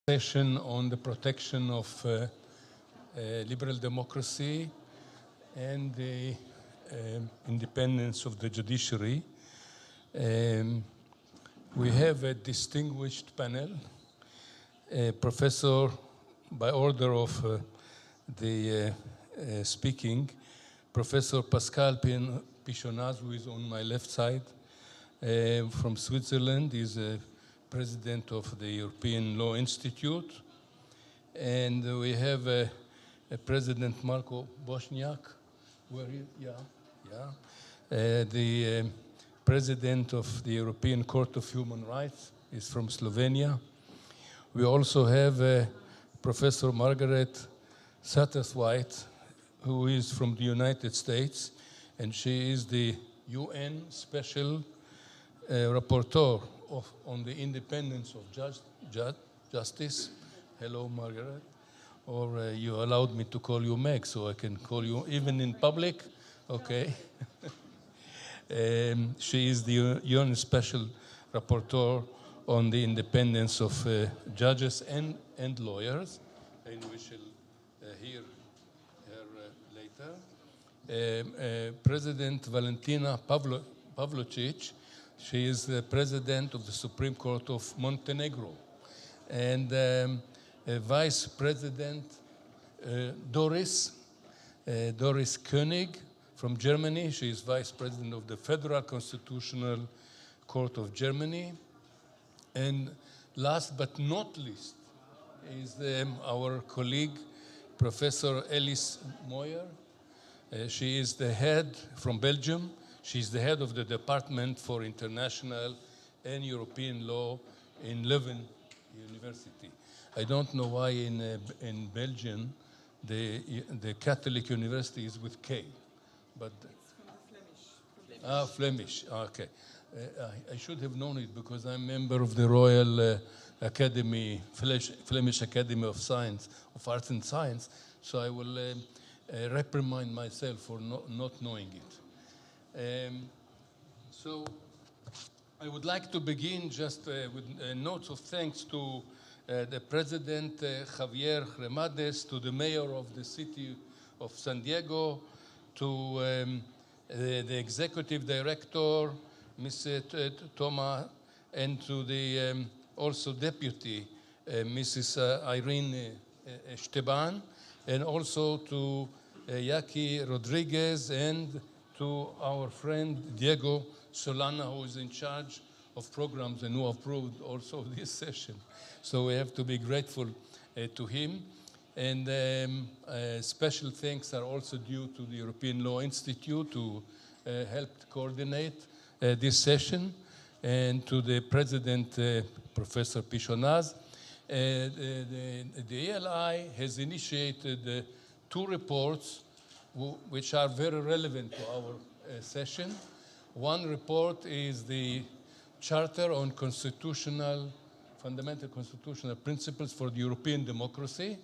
Session on the protection of liberal democracy and the independence of the judiciary. We have a distinguished panel, Professor, by order of the speaking, Professor Pascal Pichonaz, who is on my left side, from Switzerland, is President of the European Law Institute. And we have President Marko Bošnjak, the President of the European Court of Human Rights is from Slovenia. We also have Professor Margaret Satterthwaite, who is from the United States, and she is the UN Special Rapporteur on the independence of justice. Hello, Margaret. Or you allowed me to call you Meg, so I can call you even in public. Okay. She is the UN Special Rapporteur on the independence of judges and lawyers, and we shall hear her later. President Alentina Pavličić, she is the President of the Supreme Court of Montenegro. And Vice President Doris König from Germany. She is Vice President of the Federal Constitutional Court of Germany. And last but not least is our colleague, Professor Elise Moyer. She is the head from Belgium. She's the head of the Department for International and European Law in Leuven University. I don't know why in Belgium the Catholic University is with K, but Flemish. Okay, I should have known it because I'm a member of the Royal Academy, Flemish Academy of Science, of Arts and Science. So I will reprimand myself for not knowing it. So I would like to begin just with notes of thanks to the President Javier Remades, to the Mayor of the City of San Diego, to the Executive Director, Mr. Thomas, and to the also Deputy, Mrs. Irene Esteban, and also to Yaki Rodriguez and to our friend Diego Solana, who is in charge of programs and who approved also this session. So we have to be grateful to him. And special thanks are also due to the European Law Institute, who helped coordinate this session, and to the President, Professor Pichonaz. The ELI has initiated 2 reports which are very relevant to our session. One report is the Charter on Fundamental Constitutional Principles for the European Democracy.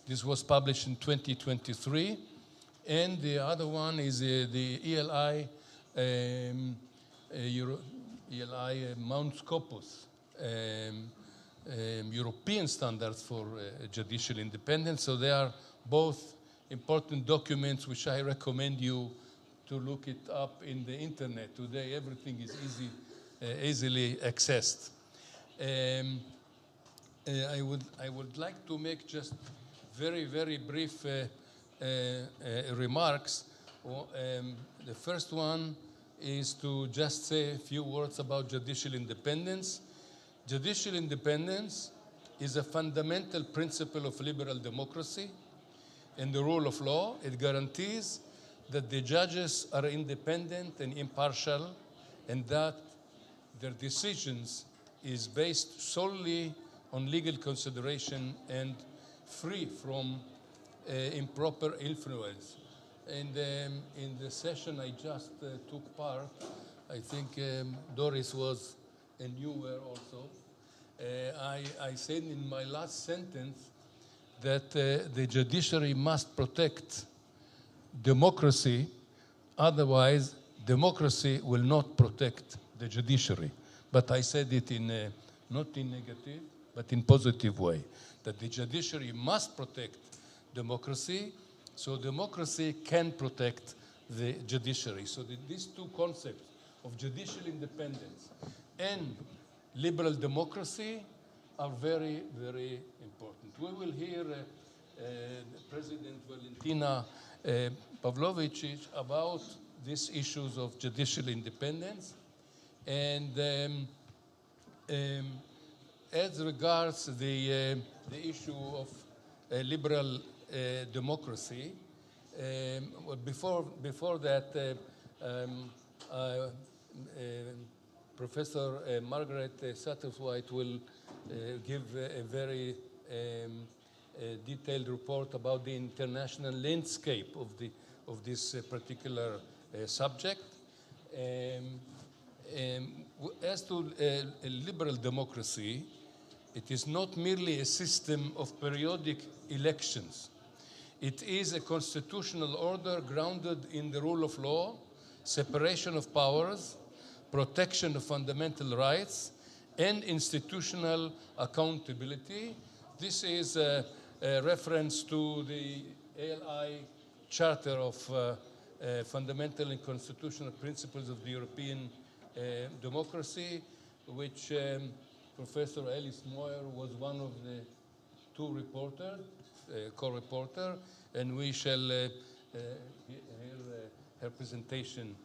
This was published in 2023. And the other one is the ELI Mount Scopus, European Standards for Judicial Independence. So they are both important documents which I recommend you to look it up in the internet. Today everything is easily accessed. I would like to make just very, very brief remarks. The first one is to just say a few words about judicial independence. Judicial independence is a fundamental principle of liberal democracy and the rule of law. It guarantees that the judges are independent and impartial, and that their decisions is based solely on legal consideration and free from improper influence. And in the session I just took part, I think Doris was, and you were also, I said in my last sentence that the judiciary must protect democracy, otherwise democracy will not protect the judiciary. But I said it in not in negative, but in positive way, that the judiciary must protect democracy, so democracy can protect the judiciary. So these two concepts of judicial independence and liberal democracy are very, very important. We will hear President Alentina Pavličić about these issues of judicial independence. And as regards the issue of liberal democracy, before that, Professor Margaret Satterthwaite will give a very detailed report about the international landscape of this particular subject. As to liberal democracy, it is not merely a system of periodic elections. It is a constitutional order grounded in the rule of law, separation of powers, protection of fundamental rights, and institutional accountability. This is a reference to the ALI Charter of Fundamental and Constitutional Principles of the European Democracy, which Professor Alice Moyer was one of the two reporters, co-reporter, and we shall hear her presentation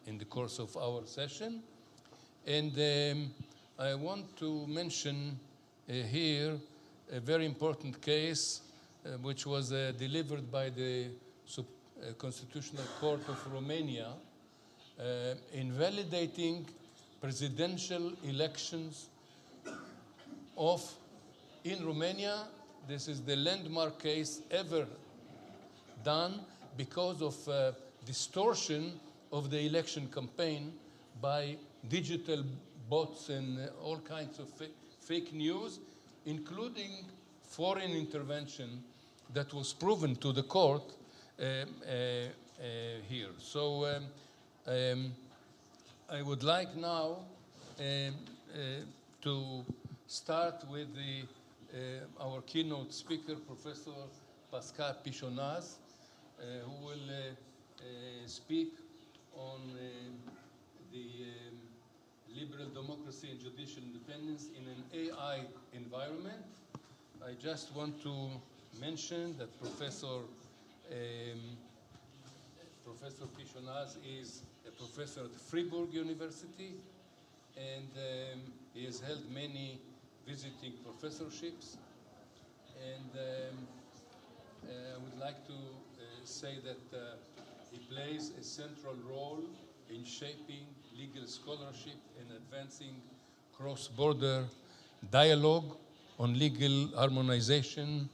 in the course of our session. And I want to mention here a very important case which was delivered by the Constitutional Court of Romania, invalidating presidential elections in Romania. This is the landmark case ever done because of distortion of the election campaign by digital bots and all kinds of fake news, including foreign intervention that was proven to the court here. So I would like now to start with our keynote speaker, Professor Pascal Pichonaz, who will speak on the liberal democracy and judicial independence in an AI environment. I just want to mention that Professor Pichonaz is a professor at Fribourg University, and he has held many visiting professorships. And I would like to say that he plays a central role in shaping legal scholarship and advancing cross-border dialogue on legal harmonization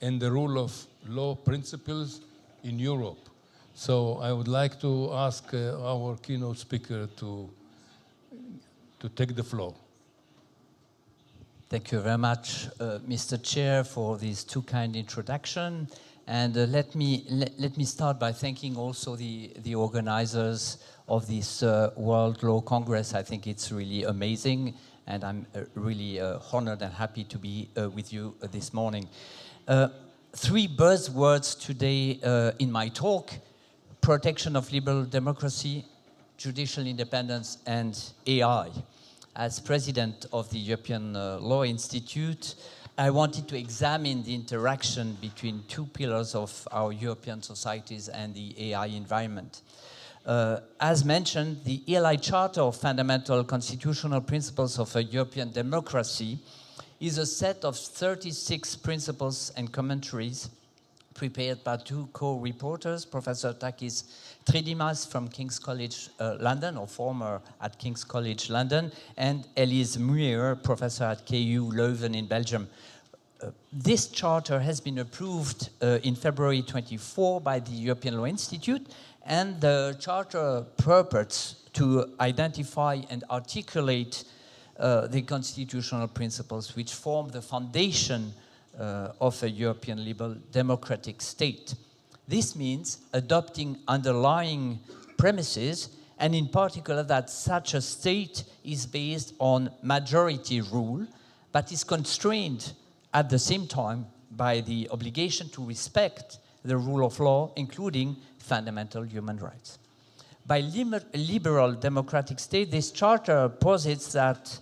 and the rule of law principles in Europe. So I would like to ask our keynote speaker to take the floor. Thank you very much, Mr. Chair, for this too kind introduction. And let me start by thanking also the organizers of this World Law Congress. I think it's really amazing, and I'm really honored and happy to be with you this morning. Three buzzwords today in my talk: protection of liberal democracy, judicial independence, and AI. As president of the European Law Institute, I wanted to examine the interaction between two pillars of our European societies and the AI environment. As mentioned, the ELI Charter of Fundamental Constitutional Principles of a European Democracy is a set of 36 principles and commentaries prepared by two co-reporters, Professor Takis Tridimas from King's College London, or former at King's College London, and Elise Muir, professor at KU Leuven in Belgium. This charter has been approved in February 24 by the European Law Institute, and the charter purports to identify and articulate the constitutional principles which form the foundation of a European liberal democratic state. This means adopting underlying premises and in particular that such a state is based on majority rule, but is constrained at the same time by the obligation to respect the rule of law, including fundamental human rights. By liberal democratic state, this charter posits that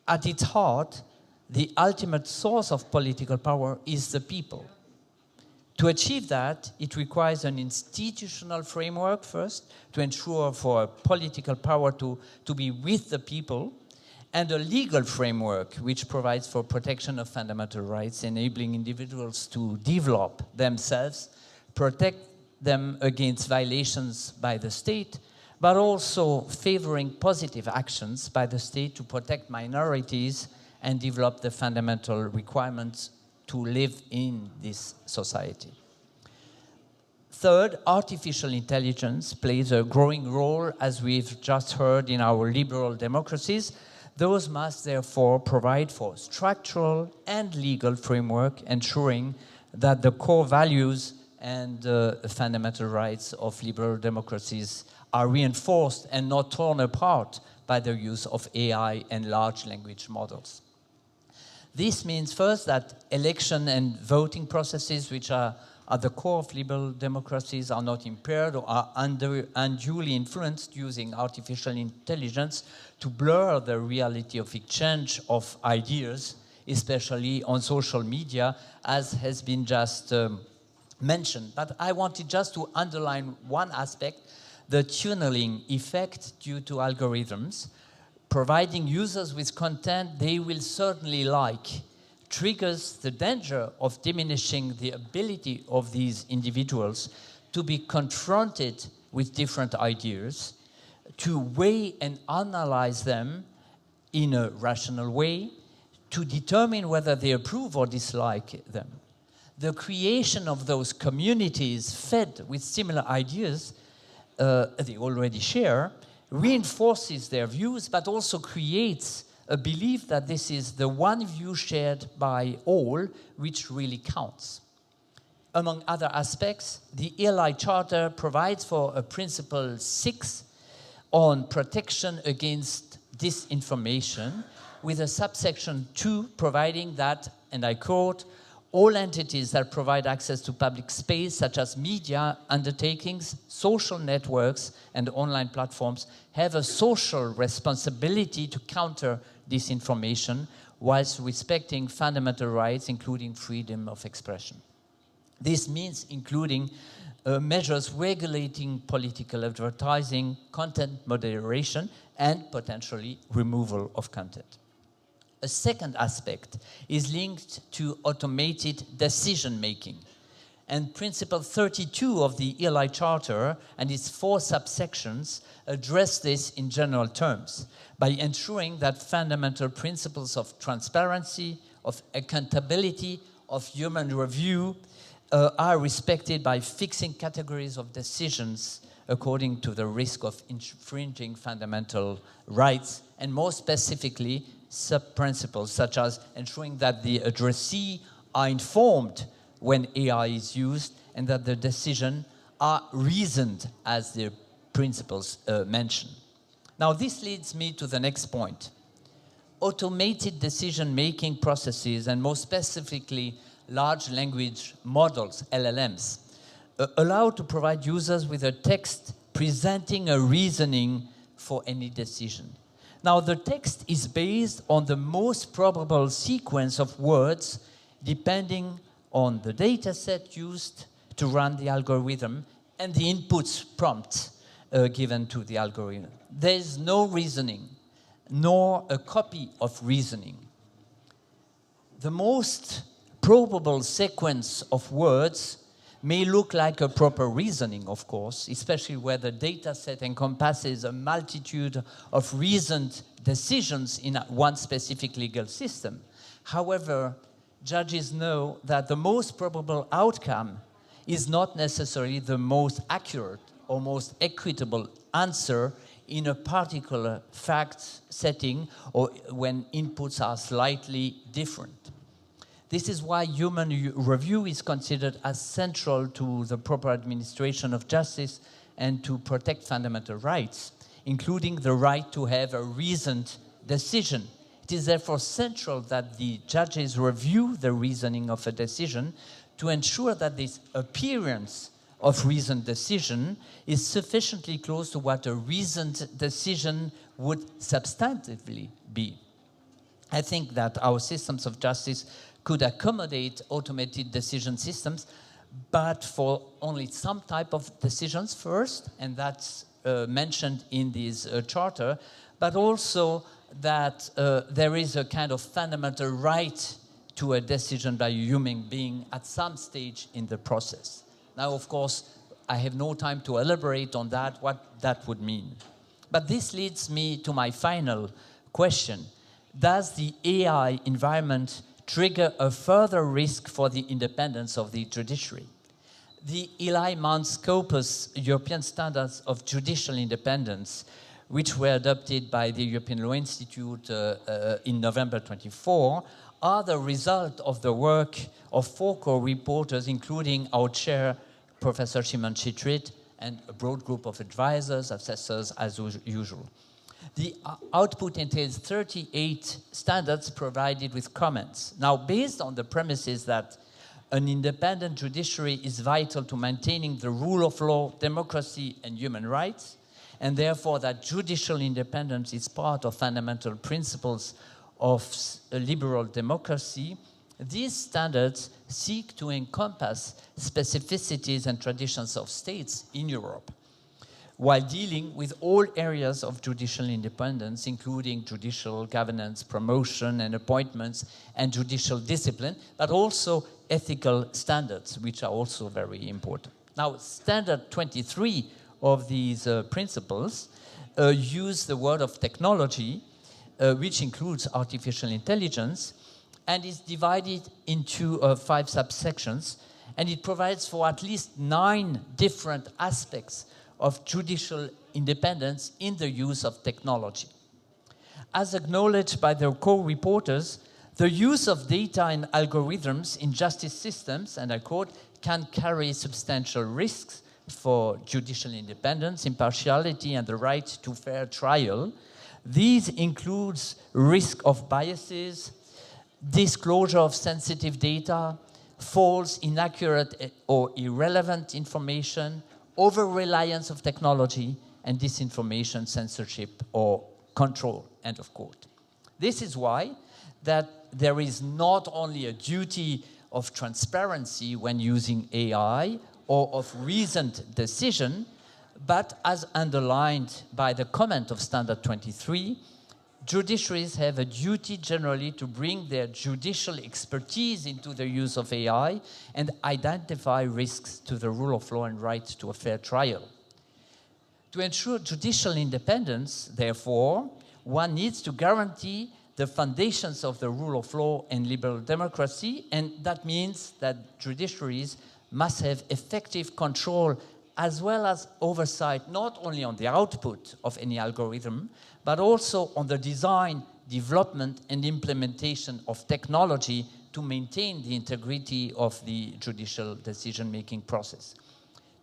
at its heart, the ultimate source of political power is the people. To achieve that, it requires an institutional framework first to ensure for political power to be with the people, and a legal framework which provides for protection of fundamental rights, enabling individuals to develop themselves, protect them against violations by the state, but also favoring positive actions by the state to protect minorities and develop the fundamental requirements to live in this society. Third, artificial intelligence plays a growing role, as we've just heard, in our liberal democracies. Those must therefore provide for structural and legal framework ensuring that the core values and fundamental rights of liberal democracies are reinforced and not torn apart by the use of AI and large language models. This means first that election and voting processes, which are at the core of liberal democracies, are not impaired or are unduly influenced using artificial intelligence to blur the reality of exchange of ideas, especially on social media, as has been just mentioned. But I wanted just to underline one aspect, the tunneling effect due to algorithms. Providing users with content they will certainly like triggers the danger of diminishing the ability of these individuals to be confronted with different ideas, to weigh and analyze them in a rational way, to determine whether they approve or dislike them. The creation of those communities fed with similar ideas they already share reinforces their views, but also creates a belief that this is the one view shared by all which really counts. Among other aspects, the ELI Charter provides for a Principle 6 on protection against disinformation, with a subsection 2 providing that, and I quote, all entities that provide access to public space, such as media undertakings, social networks, and online platforms, have a social responsibility to counter disinformation whilst respecting fundamental rights, including freedom of expression. This means including measures regulating political advertising, content moderation, and potentially removal of content. A second aspect is linked to automated decision-making. And Principle 32 of the ELI Charter and its 4 subsections address this in general terms by ensuring that fundamental principles of transparency, of accountability, of human review are respected by fixing categories of decisions according to the risk of infringing fundamental rights, and more specifically, sub-principles such as ensuring that the addressee are informed when AI is used and that the decisions are reasoned, as the principles mention. Now this leads me to the next point. Automated decision-making processes, and more specifically large language models, LLMs, allow to provide users with a text presenting a reasoning for any decision. Now, the text is based on the most probable sequence of words depending on the data set used to run the algorithm and the inputs prompt given to the algorithm. There is no reasoning, nor a copy of reasoning. The most probable sequence of words may look like a proper reasoning, of course, especially where the data set encompasses a multitude of reasoned decisions in one specific legal system. However, judges know that the most probable outcome is not necessarily the most accurate or most equitable answer in a particular fact setting or when inputs are slightly different. This is why human review is considered as central to the proper administration of justice and to protect fundamental rights, including the right to have a reasoned decision. It is therefore central that the judges review the reasoning of a decision to ensure that this appearance of reasoned decision is sufficiently close to what a reasoned decision would substantively be. I think that our systems of justice could accommodate automated decision systems, but for only some type of decisions first, and that's mentioned in this charter, but also that there is a kind of fundamental right to a decision by a human being at some stage in the process. Now, of course, I have no time to elaborate on that, what that would mean. But this leads me to my final question. Does the AI environment trigger a further risk for the independence of the judiciary? The Eli Mount Scopus European Standards of Judicial Independence, which were adopted by the European Law Institute in November 24, are the result of the work of 4 co-reporters, including our chair, Professor Shimon Shetreet, and a broad group of advisors, assessors, as usual. The output entails 38 standards provided with comments. Now, based on the premises that an independent judiciary is vital to maintaining the rule of law, democracy, and human rights, and therefore that judicial independence is part of fundamental principles of a liberal democracy, these standards seek to encompass specificities and traditions of states in Europe, while dealing with all areas of judicial independence, including judicial governance, promotion and appointments, and judicial discipline, but also ethical standards, which are also very important. Now, Standard 23 of these principles use the word of technology, which includes artificial intelligence, and is divided into 5 subsections, and it provides for at least 9 different aspects of judicial independence in the use of technology. As acknowledged by the co-reporters, the use of data and algorithms in justice systems, and I quote, can carry substantial risks for judicial independence, impartiality, and the right to fair trial. These includes risk of biases, disclosure of sensitive data, false, inaccurate, or irrelevant information, over-reliance of technology, and disinformation, censorship, or control, end of quote. This is why that there is not only a duty of transparency when using AI or of reasoned decision, but as underlined by the comment of Standard 23, judiciaries have a duty generally to bring their judicial expertise into the use of AI and identify risks to the rule of law and right to a fair trial. To ensure judicial independence, therefore, one needs to guarantee the foundations of the rule of law and liberal democracy, and that means that judiciaries must have effective control as well as oversight, not only on the output of any algorithm, but also on the design, development, and implementation of technology to maintain the integrity of the judicial decision-making process.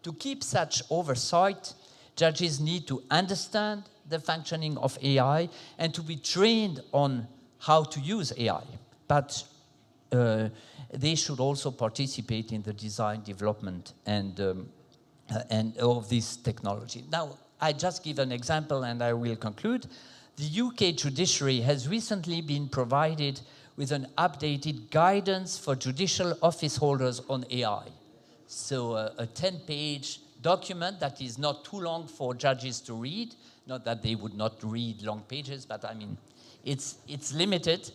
To keep such oversight, judges need to understand the functioning of AI and to be trained on how to use AI. But they should also participate in the design, development, and of this technology. Now, I just give an example and I will conclude. The UK judiciary has recently been provided with an updated guidance for judicial office holders on AI. So a 10-page document that is not too long for judges to read. Not that they would not read long pages, but I mean, it's limited.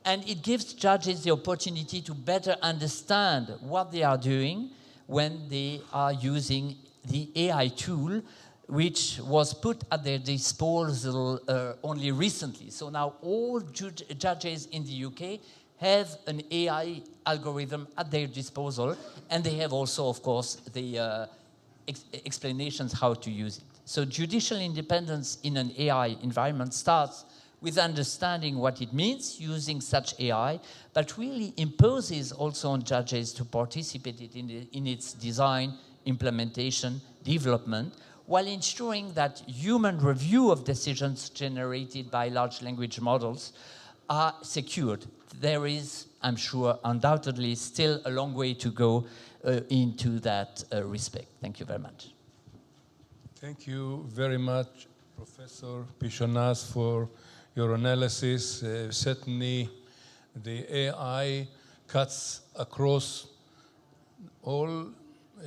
And it gives judges the opportunity to better understand what they are doing when they are using the AI tool, which was put at their disposal only recently. So now all judges in the UK have an AI algorithm at their disposal, and they have also, of course, the explanations how to use it. So judicial independence in an AI environment starts with understanding what it means using such AI, but really imposes also on judges to participate in its design, implementation, development, while ensuring that human review of decisions generated by large language models are secured. There is, I'm sure, undoubtedly still a long way to go into that respect. Thank you very much. Thank you very much, Professor Pichonas, for your analysis. Certainly, the AI cuts across all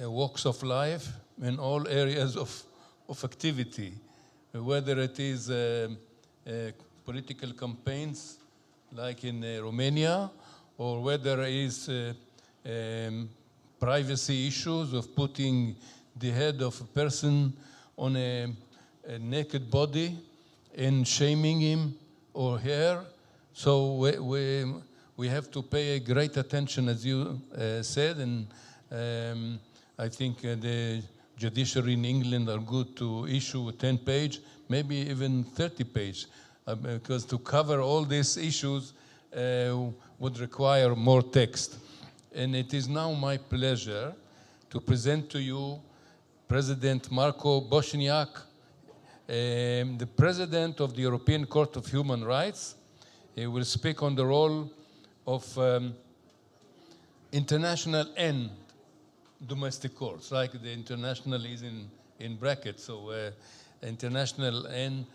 walks of life in all areas of activity, whether it is political campaigns like in Romania, or whether it is privacy issues of putting the head of a person on a naked body and shaming him or her. So we have to pay great attention, as you said, and I think the judiciary in England are good to issue a 10-page, maybe even 30-page, because to cover all these issues would require more text. And it is now my pleasure to present to you President Marko Bošnjak, the President of the European Court of Human Rights. He will speak on the role of international and domestic courts, like the international is in brackets, so international and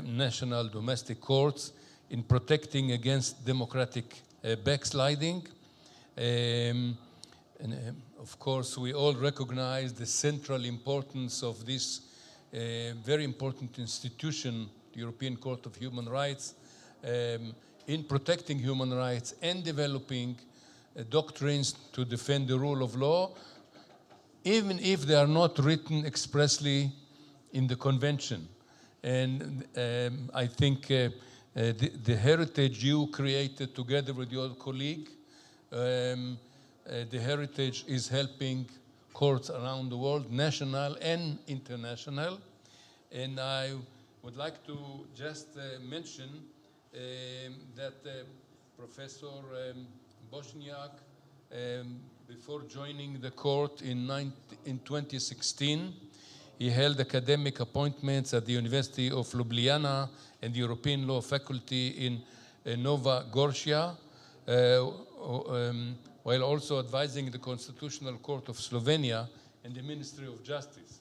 national domestic courts in protecting against democratic backsliding. And of course, we all recognize the central importance of this very important institution, the European Court of Human Rights, in protecting human rights and developing doctrines to defend the rule of law, even if they are not written expressly in the convention. And I think the heritage you created together with your colleague, the heritage is helping courts around the world, national and international. And I would like to just mention that Professor Bošnjak, before joining the court in 2016, he held academic appointments at the University of Ljubljana and the European Law Faculty in Nova Gorica, while also advising the Constitutional Court of Slovenia and the Ministry of Justice.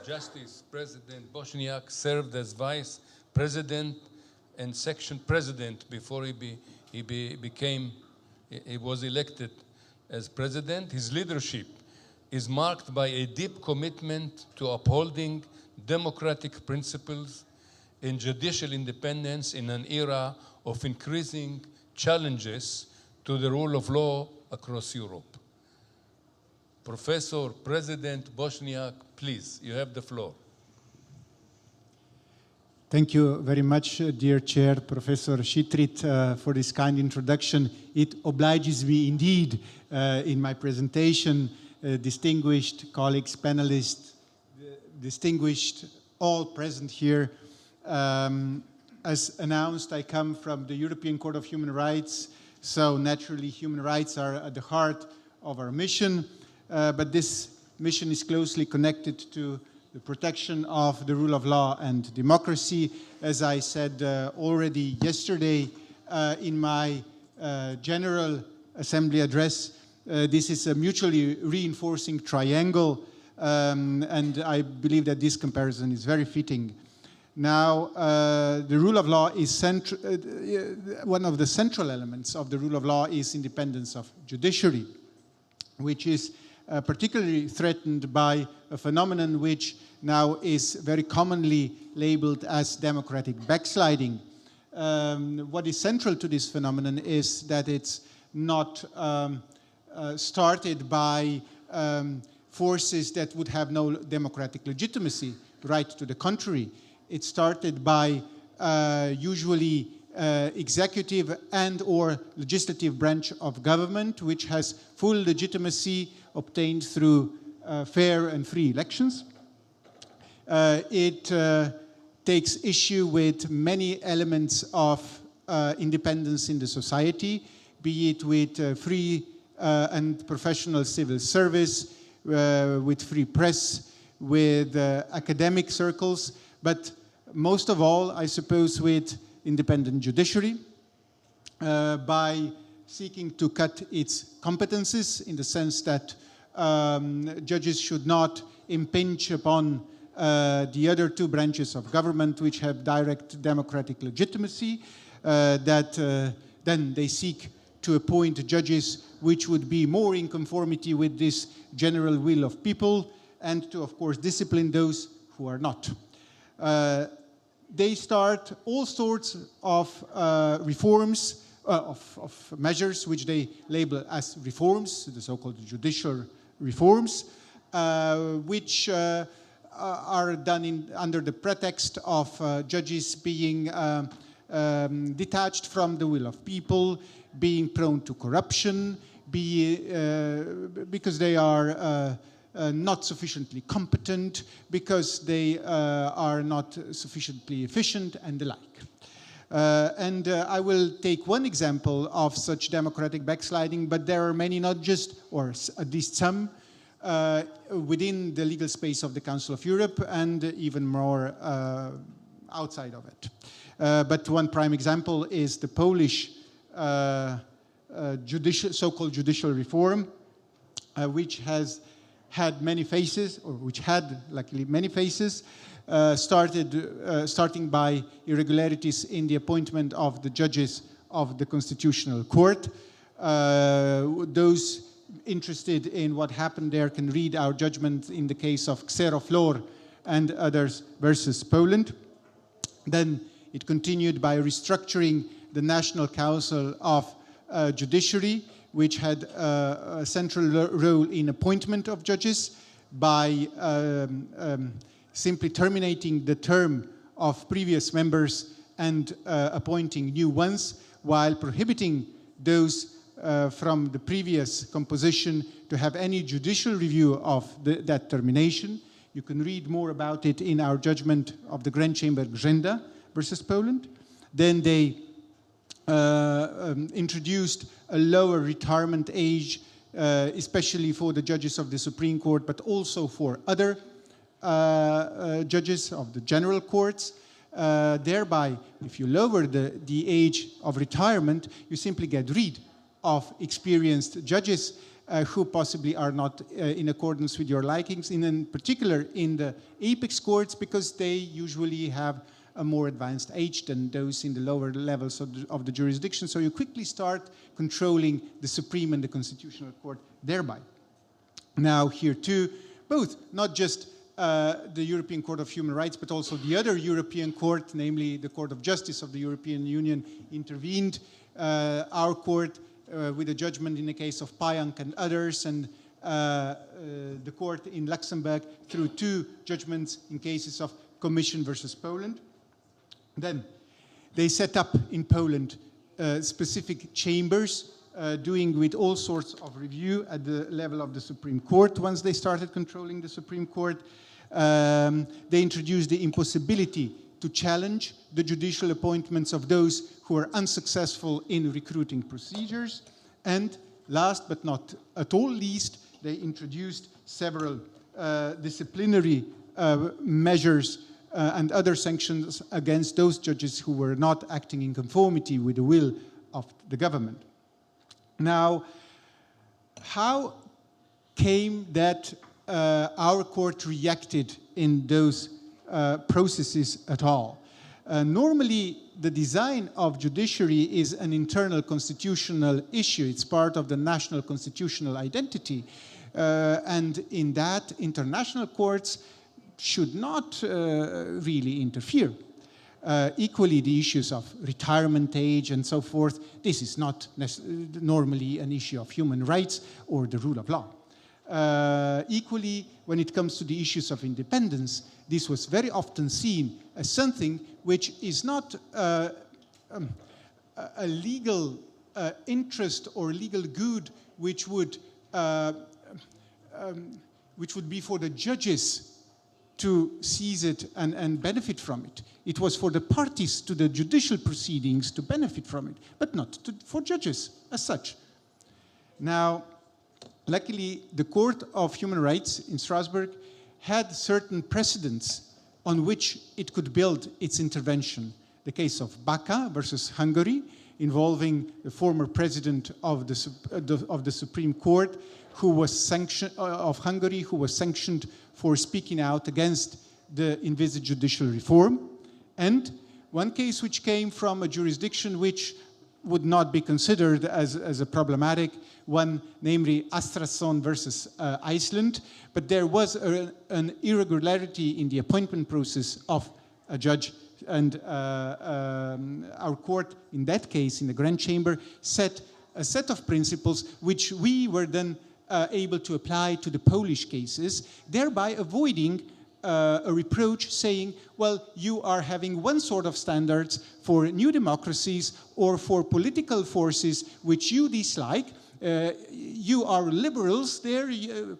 Justice President Bošnjak served as Vice President and Section President before he was elected as President. His leadership is marked by a deep commitment to upholding democratic principles and judicial independence in an era of increasing challenges to the rule of law across Europe. Professor President Bošnjak, please, you have the floor. Thank you very much, dear Chair, Professor Shetreet, for this kind introduction. It obliges me indeed in my presentation, distinguished colleagues, panelists, distinguished all present here. As announced, I come from the European Court of Human Rights, so naturally human rights are at the heart of our mission, but this mission is closely connected to the protection of the rule of law and democracy. As I said already yesterday in my General Assembly address, this is a mutually reinforcing triangle, and I believe that this comparison is very fitting. Now, the rule of law is one of the central elements of the rule of law is independence of judiciary, which is particularly threatened by a phenomenon which now is very commonly labeled as democratic backsliding. What is central to this phenomenon is that it's not started by forces that would have no democratic legitimacy, right to the contrary. It started by usually executive and or legislative branch of government, which has full legitimacy obtained through fair and free elections. It takes issue with many elements of independence in the society, be it with free and professional civil service, with free press, with academic circles, but most of all, I suppose, with independent judiciary, by seeking to cut its competences in the sense that judges should not impinge upon the other two branches of government which have direct democratic legitimacy, that then they seek to appoint judges which would be more in conformity with this general will of people, and to, of course, discipline those who are not. They start all sorts of reforms, of measures which they label as reforms, the so-called judicial reforms, which are done under the pretext of judges being detached from the will of people, being prone to corruption, because they are not sufficiently competent, because they are not sufficiently efficient, and the like. And I will take one example of such democratic backsliding, but there are many, not just, or at least some, within the legal space of the Council of Europe, and even more outside of it. But one prime example is the Polish so-called judicial reform, which has had many faces, or which had luckily many faces, starting by irregularities in the appointment of the judges of the Constitutional Court. Those interested in what happened there can read our judgment in the case of Xeroflor and others versus Poland. Then it continued by restructuring the National Council of Judiciary, which had a central role in appointment of judges, by simply terminating the term of previous members and appointing new ones, while prohibiting those from the previous composition to have any judicial review of that termination. You can read more about it in our judgment of the Grand Chamber Grzenda versus Poland. Then they introduced a lower retirement age, especially for the judges of the Supreme Court, but also for other judges of the general courts. Thereby, if you lower the age of retirement, you simply get rid of experienced judges who possibly are not in accordance with your likings, in particular in the apex courts, because they usually have a more advanced age than those in the lower levels of the jurisdiction. So you quickly start controlling the Supreme and the Constitutional Court thereby. Now here too, both, not just the European Court of Human Rights, but also the other European Court, namely the Court of Justice of the European Union, intervened. Our court, with a judgment in the case of Pajak and others, and the court in Luxembourg through two judgments in cases of Commission versus Poland. Then they set up in Poland specific chambers doing with all sorts of review at the level of the Supreme Court. Once they started controlling the Supreme Court, they introduced the impossibility to challenge the judicial appointments of those who are unsuccessful in recruiting procedures. And last but not at all least, they introduced several disciplinary measures and other sanctions against those judges who were not acting in conformity with the will of the government. Now, how came that our court reacted in those processes at all? Normally, the design of judiciary is an internal constitutional issue. It's part of the national constitutional identity. And in that, international courts should not really interfere. Equally, the issues of retirement age and so forth, this is not normally an issue of human rights or the rule of law. Equally, when it comes to the issues of independence, this was very often seen as something which is not a legal interest or legal good which would be for the judges to seize it and benefit from it. It was for the parties to the judicial proceedings to benefit from it, but not for judges as such. Now, luckily, the Court of Human Rights in Strasbourg had certain precedents on which it could build its intervention. The case of Baca versus Hungary, involving the former president of the Supreme Court, who was sanctioned, of Hungary, who was sanctioned for speaking out against the envisaged judicial reform. And one case which came from a jurisdiction which would not be considered as a problematic one, namely Astrason versus Iceland. But there was an irregularity in the appointment process of a judge, and our court, in that case, in the Grand Chamber, set a set of principles which we were then able to apply to the Polish cases, thereby avoiding a reproach saying, well, you are having one sort of standards for new democracies or for political forces which you dislike. You are liberals there,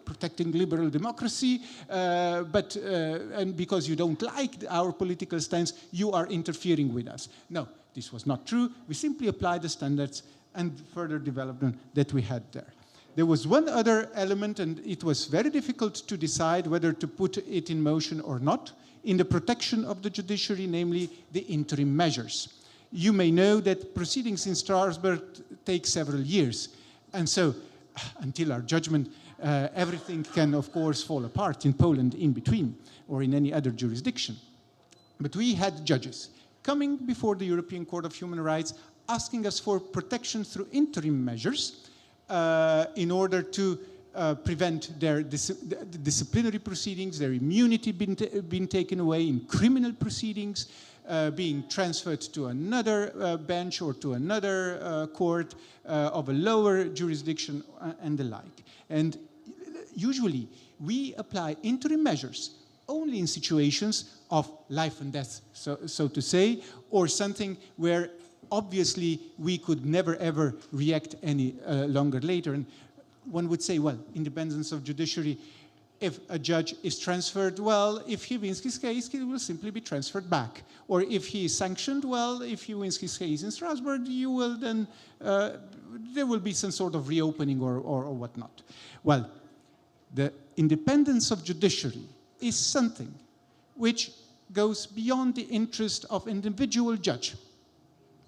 protecting liberal democracy, and because you don't like our political stance, you are interfering with us. No, this was not true. We simply applied the standards and further development that we had there. There was one other element, and it was very difficult to decide whether to put it in motion or not, in the protection of the judiciary, namely the interim measures. You may know that proceedings in Strasbourg take several years. And so, until our judgment, everything can, of course, fall apart in Poland in between, or in any other jurisdiction. But we had judges coming before the European Court of Human Rights, asking us for protection through interim measures in order to prevent their disciplinary proceedings, their immunity being taken away in criminal proceedings, being transferred to another bench or to another court of a lower jurisdiction and the like. And usually we apply interim measures only in situations of life and death, so to say, or something where obviously we could never ever react any longer later. And one would say, well, independence of judiciary, if a judge is transferred, well, if he wins his case, he will simply be transferred back. Or if he is sanctioned, well, if he wins his case in Strasbourg, you will then, there will be some sort of reopening or whatnot. Well, the independence of judiciary is something which goes beyond the interest of individual judge.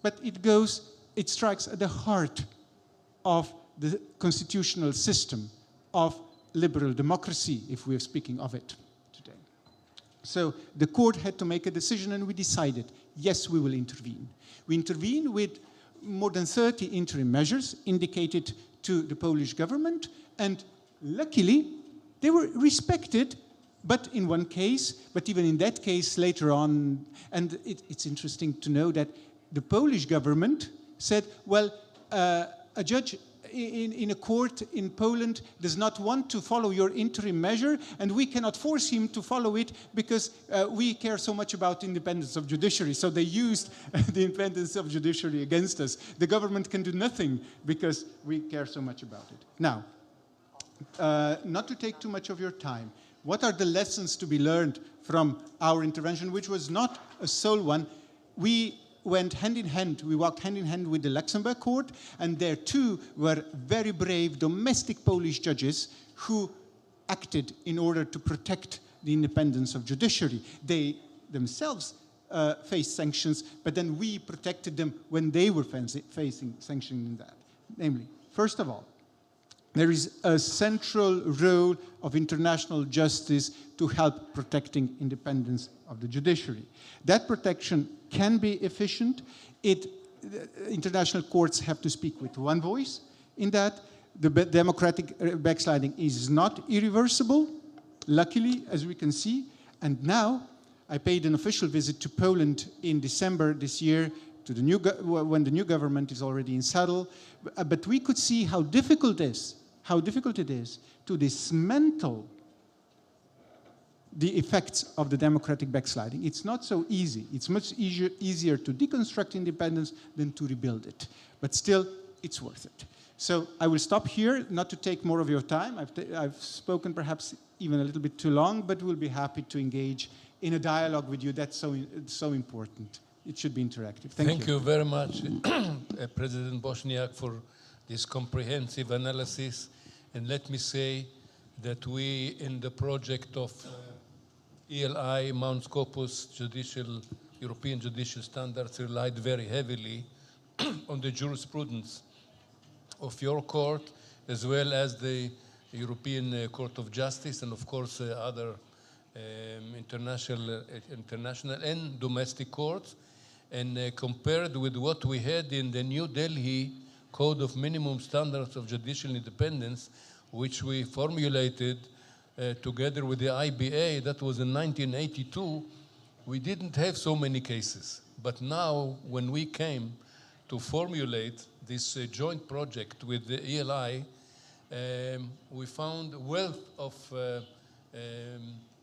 But it strikes at the heart of the constitutional system of liberal democracy, if we are speaking of it today. So the court had to make a decision, and we decided, yes, we will intervene. We intervened with more than 30 interim measures indicated to the Polish government, and luckily they were respected, but in one case, but even in that case later on, and it's interesting to know that the Polish government said, well, a judge in a court in Poland does not want to follow your interim measure, and we cannot force him to follow it because we care so much about independence of judiciary. So they used the independence of judiciary against us. The government can do nothing because we care so much about it. Now, not to take too much of your time, what are the lessons to be learned from our intervention, which was not a sole one? We went hand in hand, we walked hand in hand with the Luxembourg court, and there too were very brave domestic Polish judges who acted in order to protect the independence of judiciary. They themselves faced sanctions, but then we protected them when they were facing sanctions in that. Namely, first of all, there is a central role of international justice to help protecting independence of the judiciary. That protection can be efficient. International courts have to speak with one voice in that. The democratic backsliding is not irreversible, luckily, as we can see. And now, I paid an official visit to Poland in December this year, to the when the new government is already in saddle. But we could see how difficult it is to dismantle the effects of the democratic backsliding. It's not so easy. It's much easier to deconstruct independence than to rebuild it. But still, it's worth it. So I will stop here, not to take more of your time. I've spoken perhaps even a little bit too long, but we'll be happy to engage in a dialogue with you. That's so important. It should be interactive. Thank you. Thank you very much, President Bošnjak, for this comprehensive analysis. And let me say that we, in the project of ELI, Mount Scopus European Judicial Standards, relied very heavily on the jurisprudence of your court, as well as the European Court of Justice, and of course other international and domestic courts, and compared with what we had in the New Delhi Code of Minimum Standards of Judicial Independence, which we formulated together with the IBA, that was in 1982, we didn't have so many cases. But now, when we came to formulate this joint project with the ELI, we found a wealth of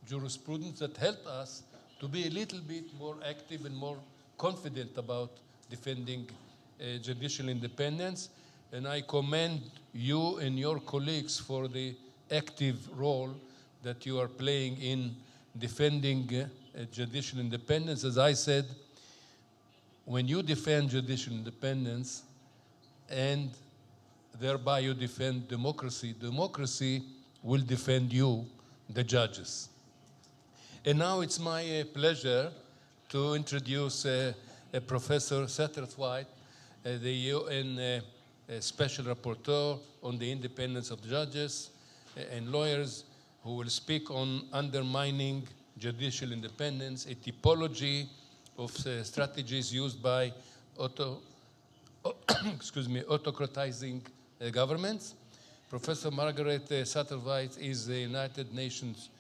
jurisprudence that helped us to be a little bit more active and more confident about defending judicial independence. And I commend you and your colleagues for the active role that you are playing in defending judicial independence. As I said, when you defend judicial independence and thereby you defend democracy, democracy will defend you, the judges. And now it's my pleasure to introduce Professor Satterthwaite, the UN Special Rapporteur on the independence of judges and lawyers, who will speak on undermining judicial independence, a typology of strategies used by autocratizing governments. Professor Margaret Satterthwaite is the United Nations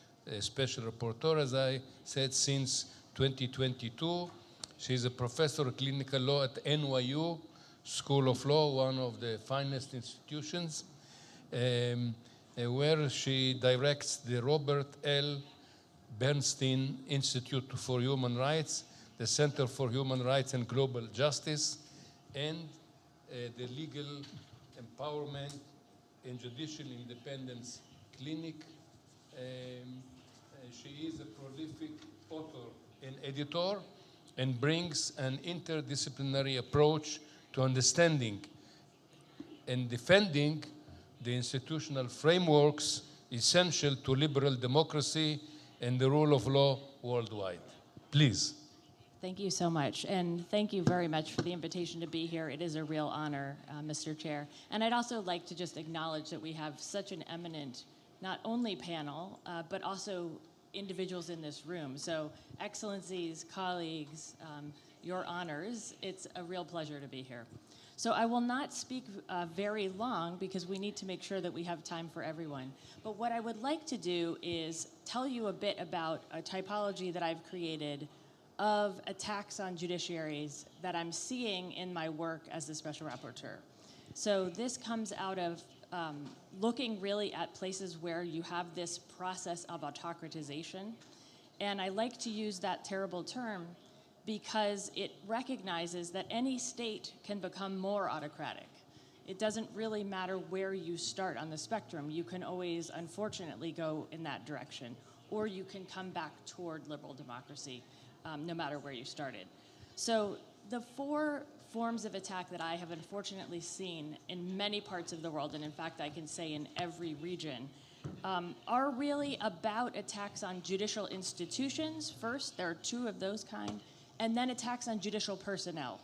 Special Rapporteur, as I said, since 2022. She's a professor of clinical law at NYU School of Law, one of the finest institutions, where she directs the Robert L. Bernstein Institute for Human Rights, the Center for Human Rights and Global Justice, and the Legal Empowerment and Judicial Independence Clinic. She is a prolific author and editor and brings an interdisciplinary approach to understanding and defending the institutional frameworks essential to liberal democracy and the rule of law worldwide. Please. Thank you so much, and thank you very much for the invitation to be here. It is a real honor, Mr. Chair. And I'd also like to just acknowledge that we have such an eminent, not only panel, but also individuals in this room. So, excellencies, colleagues, your honors, it's a real pleasure to be here. So I will not speak very long because we need to make sure that we have time for everyone. But what I would like to do is tell you a bit about a typology that I've created of attacks on judiciaries that I'm seeing in my work as the Special Rapporteur. So this comes out of looking really at places where you have this process of autocratization. And I like to use that terrible term because it recognizes that any state can become more autocratic. It doesn't really matter where you start on the spectrum. You can always, unfortunately, go in that direction, or you can come back toward liberal democracy, no matter where you started. So the four forms of attack that I have unfortunately seen in many parts of the world, and in fact I can say in every region, are really about attacks on judicial institutions. First, there are two of those kind, and then attacks on judicial personnel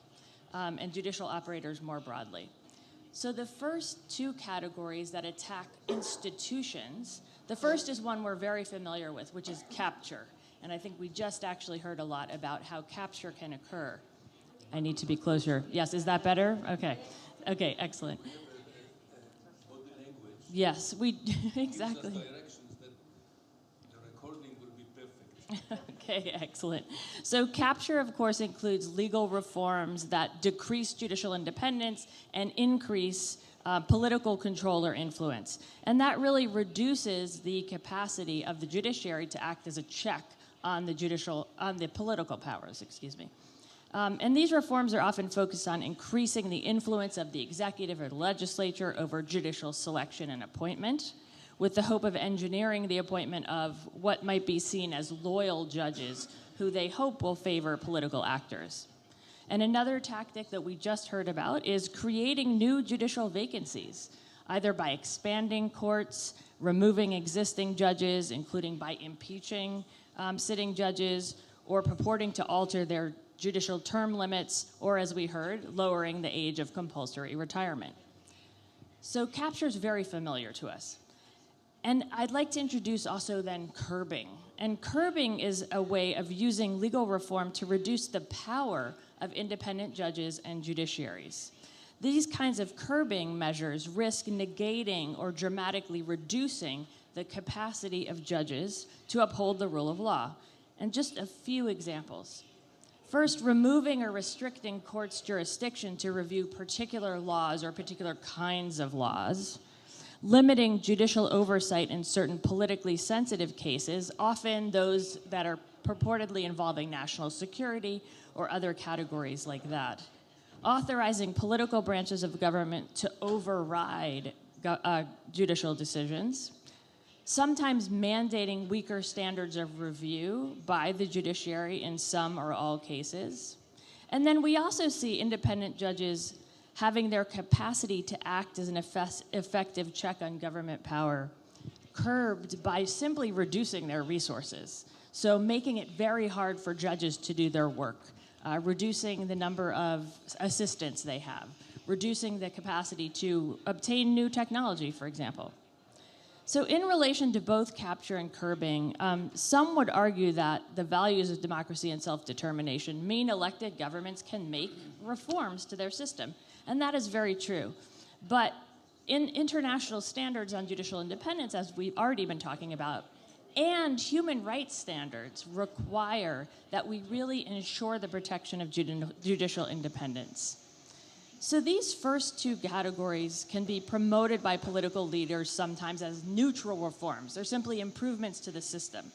and judicial operators more broadly. So the first two categories that attack institutions, the first is one we're very familiar with, which is capture. And I think we just actually heard a lot about how capture can occur. I need to be closer. Yes, is that better? Okay. Okay, excellent. Yes, we exactly. Okay, excellent. So capture, of course, includes legal reforms that decrease judicial independence and increase political control or influence. And that really reduces the capacity of the judiciary to act as a check on the political powers, excuse me. And these reforms are often focused on increasing the influence of the executive or legislature over judicial selection and appointment, with the hope of engineering the appointment of what might be seen as loyal judges who they hope will favor political actors. And another tactic that we just heard about is creating new judicial vacancies, either by expanding courts, removing existing judges, including by impeaching sitting judges, or purporting to alter their judicial term limits, or as we heard, lowering the age of compulsory retirement. So capture is very familiar to us. And I'd like to introduce also then curbing. And curbing is a way of using legal reform to reduce the power of independent judges and judiciaries. These kinds of curbing measures risk negating or dramatically reducing the capacity of judges to uphold the rule of law. And just a few examples. First, removing or restricting courts' jurisdiction to review particular laws or particular kinds of laws. Limiting judicial oversight in certain politically sensitive cases, often those that are purportedly involving national security or other categories like that. Authorizing political branches of government to override judicial decisions. Sometimes mandating weaker standards of review by the judiciary in some or all cases. And then we also see independent judges having their capacity to act as an effective check on government power curbed by simply reducing their resources. So making it very hard for judges to do their work, reducing the number of assistants they have, reducing the capacity to obtain new technology, for example. So in relation to both capture and curbing, some would argue that the values of democracy and self-determination mean elected governments can make reforms to their system. And that is very true. But in international standards on judicial independence, as we've already been talking about, and human rights standards require that we really ensure the protection of judicial independence. So these first two categories can be promoted by political leaders sometimes as neutral reforms. They're simply improvements to the system.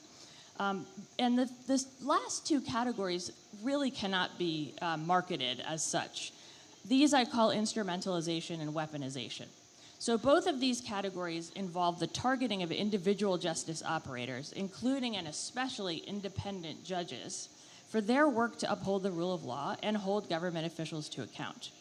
And the last two categories really cannot be marketed as such. These I call instrumentalization and weaponization. So both of these categories involve the targeting of individual justice operators, including and especially independent judges, for their work to uphold the rule of law and hold government officials to account.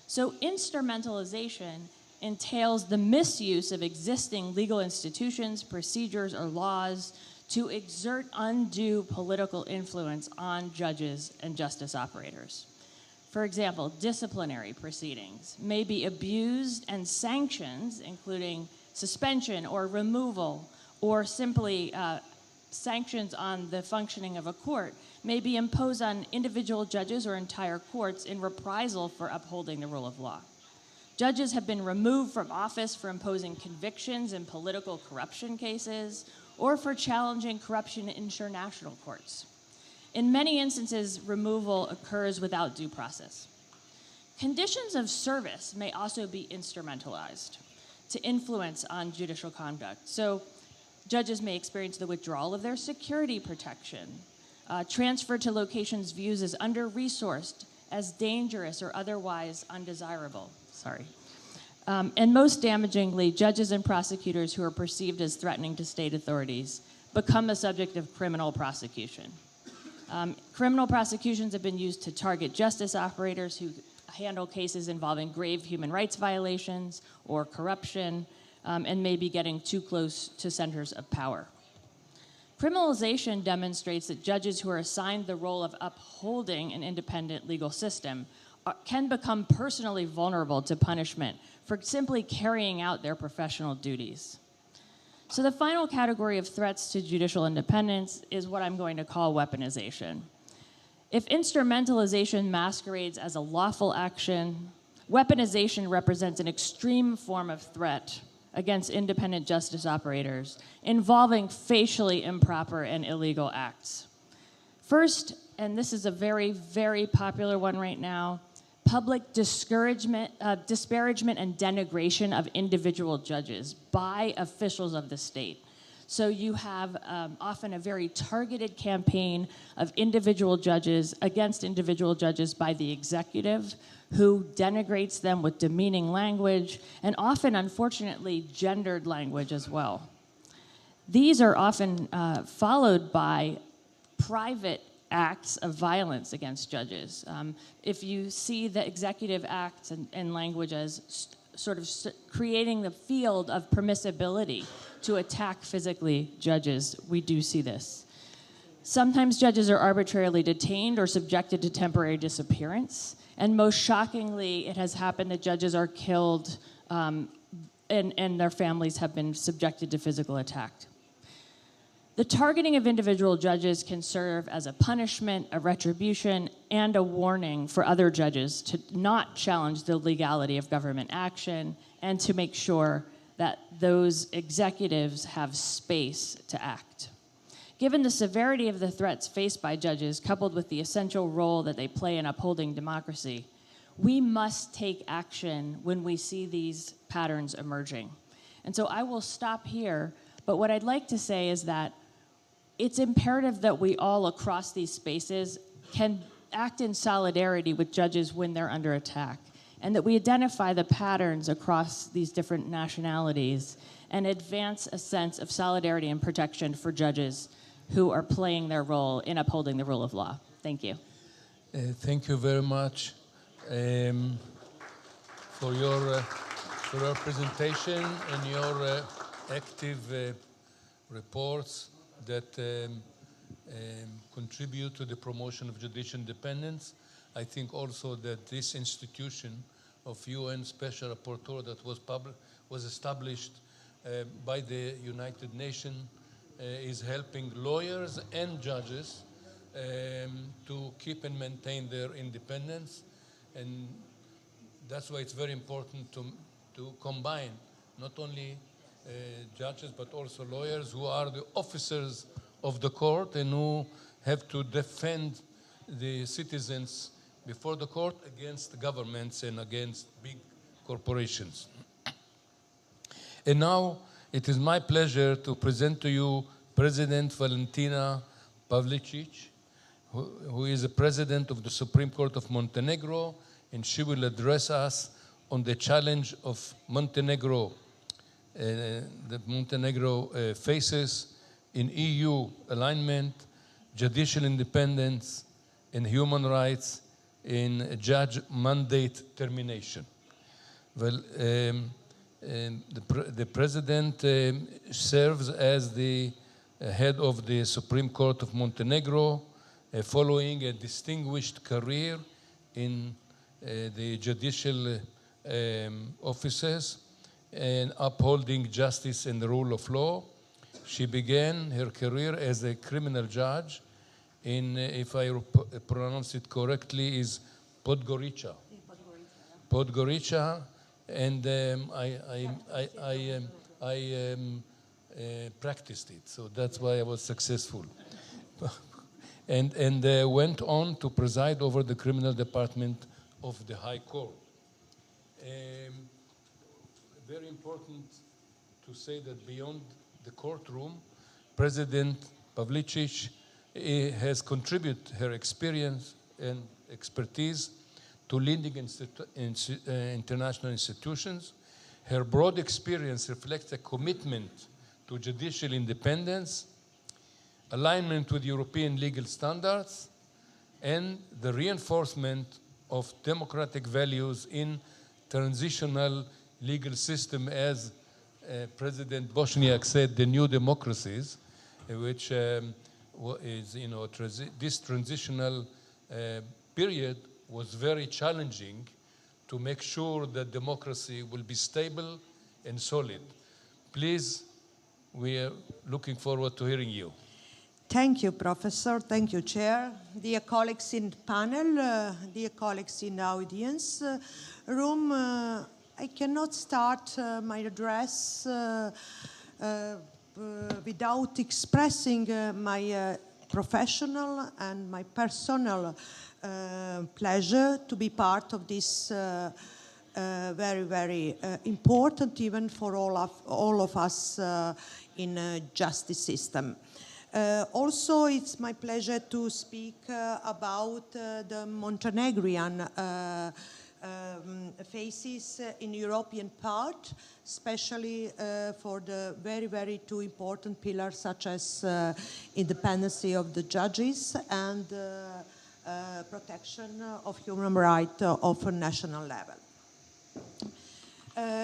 So instrumentalization entails the misuse of existing legal institutions, procedures, or laws to exert undue political influence on judges and justice operators. For example, disciplinary proceedings may be abused, and sanctions, including suspension or removal, or simply sanctions on the functioning of a court, may be imposed on individual judges or entire courts in reprisal for upholding the rule of law. Judges have been removed from office for imposing convictions in political corruption cases or for challenging corruption in international courts. In many instances, removal occurs without due process. Conditions of service may also be instrumentalized to influence on judicial conduct. So judges may experience the withdrawal of their security protection, transfer to locations viewed as under-resourced, as dangerous or otherwise undesirable. And most damagingly, judges and prosecutors who are perceived as threatening to state authorities become the subject of criminal prosecution. Criminal prosecutions have been used to target justice operators who handle cases involving grave human rights violations or corruption, and may be getting too close to centers of power. Criminalization demonstrates that judges who are assigned the role of upholding an independent legal system can become personally vulnerable to punishment for simply carrying out their professional duties. So the final category of threats to judicial independence is what I'm going to call weaponization. If instrumentalization masquerades as a lawful action, weaponization represents an extreme form of threat against independent justice operators involving facially improper and illegal acts. First, and this is a very, very popular one right now, public disparagement and denigration of individual judges by officials of the state. So you have often a very targeted campaign of individual judges against individual judges by the executive, who denigrates them with demeaning language, and often, unfortunately, gendered language as well. These are often followed by private acts of violence against judges. If you see the executive acts and language as sort of creating the field of permissibility to attack physically judges, we do see this. Sometimes judges are arbitrarily detained or subjected to temporary disappearance. And most shockingly, it has happened that judges are killed and their families have been subjected to physical attack. The targeting of individual judges can serve as a punishment, a retribution, and a warning for other judges to not challenge the legality of government action and to make sure that those executives have space to act. Given the severity of the threats faced by judges, coupled with the essential role that they play in upholding democracy, we must take action when we see these patterns emerging. And so I will stop here, but what I'd like to say is that it's imperative that we all across these spaces can act in solidarity with judges when they're under attack, and that we identify the patterns across these different nationalities and advance a sense of solidarity and protection for judges who are playing their role in upholding the rule of law. Thank you. Thank you very much for your presentation and your active reports that contribute to the promotion of judicial independence. I think also that this institution of UN Special Rapporteur that was established by the United Nations is helping lawyers and judges to keep and maintain their independence. And that's why it's very important to combine not only judges but also lawyers who are the officers of the court and who have to defend the citizens before the court against governments and against big corporations. And now it is my pleasure to present to you President Alentina Pavličić, who is the President of the Supreme Court of Montenegro, and she will address us on the challenge of Montenegro, that Montenegro faces in EU alignment, judicial independence, and human rights in judge mandate termination. Well, the President serves as the head of the Supreme Court of Montenegro, following a distinguished career in the judicial offices and upholding justice and the rule of law. She began her career as a criminal judge in, if I pronounce it correctly, is Podgorica. Podgorica, and I practiced it, so that's why I was successful. and went on to preside over the criminal department of the High Court. Very important to say that beyond the courtroom, President Pavličić has contributed her experience and expertise to leading international institutions. Her broad experience reflects a commitment to judicial independence, alignment with European legal standards, and the reinforcement of democratic values in transitional legal system, as President Bošnjak said, the new democracies, which is, this transitional period was very challenging to make sure that democracy will be stable and solid. Please, we are looking forward to hearing you. Thank you, Professor. Thank you, Chair. Dear colleagues in the panel, dear colleagues in the audience room, I cannot start my address without expressing my professional and my personal pleasure to be part of this very, very important event for all of us in the justice system. Also, it's my pleasure to speak about the Montenegrin faces in European part, especially for the very, very two important pillars such as independence of the judges and protection of human rights of a national level.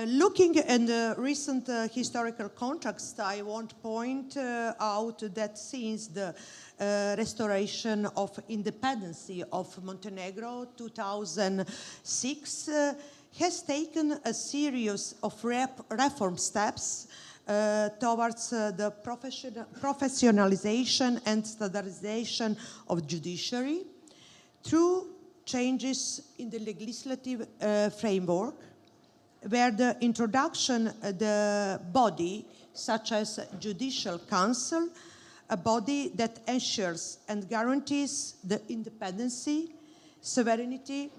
Looking at the recent historical context, I want to point out that since the restoration of independence of Montenegro 2006 has taken a series of reform steps towards the professionalization and standardization of judiciary through changes in the legislative framework, where the introduction the body such as Judicial Council, a body that ensures and guarantees the independence, sovereignty,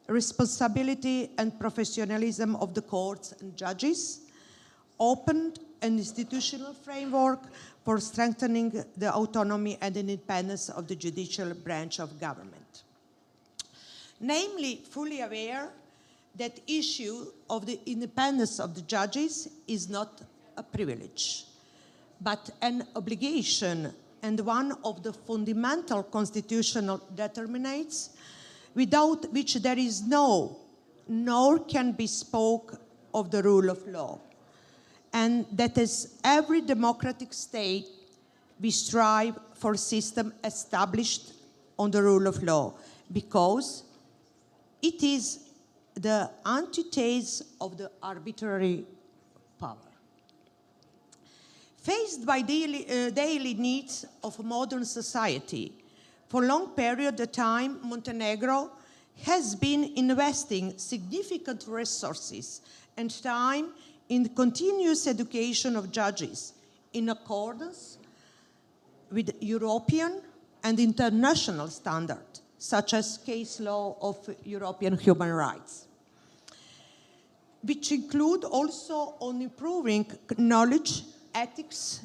responsibility and professionalism of the courts and judges, opened an institutional framework for strengthening the autonomy and independence of the judicial branch of government. Namely, fully aware that issue of the independence of the judges is not a privilege, but an obligation and one of the fundamental constitutional determinants without which there is nor can be spoke of the rule of law. And that as every democratic state, we strive for a system established on the rule of law, because it is the antithesis of the arbitrary power. Faced by daily needs of modern society, for a long period of time, Montenegro has been investing significant resources and time in the continuous education of judges in accordance with European and international standards, such as case law of European human rights, which include also on improving knowledge, ethics,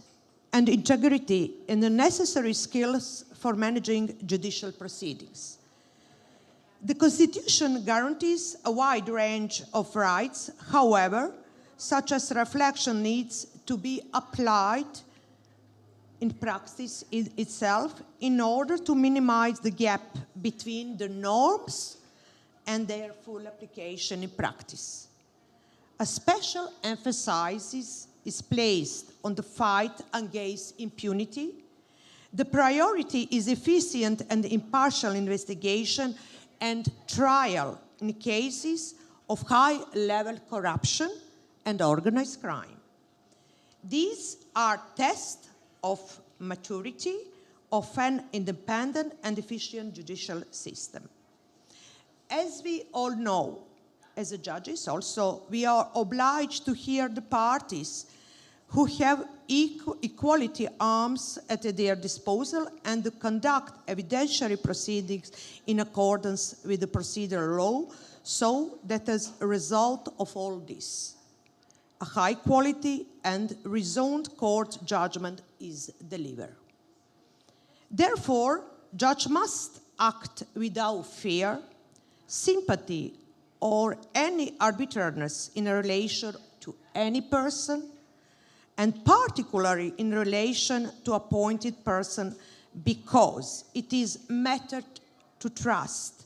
and integrity and the necessary skills for managing judicial proceedings. The Constitution guarantees a wide range of rights. However, such as reflection needs to be applied in practice itself in order to minimize the gap between the norms and their full application in practice. A special emphasis is placed on the fight against impunity. The priority is efficient and impartial investigation and trial in cases of high-level corruption and organized crime. These are tests of maturity of an independent and efficient judicial system. As we all know, as judges also, we are obliged to hear the parties who have equality arms at their disposal and to conduct evidentiary proceedings in accordance with the procedural law, so that as a result of all this, a high quality and reasoned court judgment is delivered. Therefore, judge must act without fear, sympathy, or any arbitrariness in relation to any person, and particularly in relation to appointed person, because it is matter to trust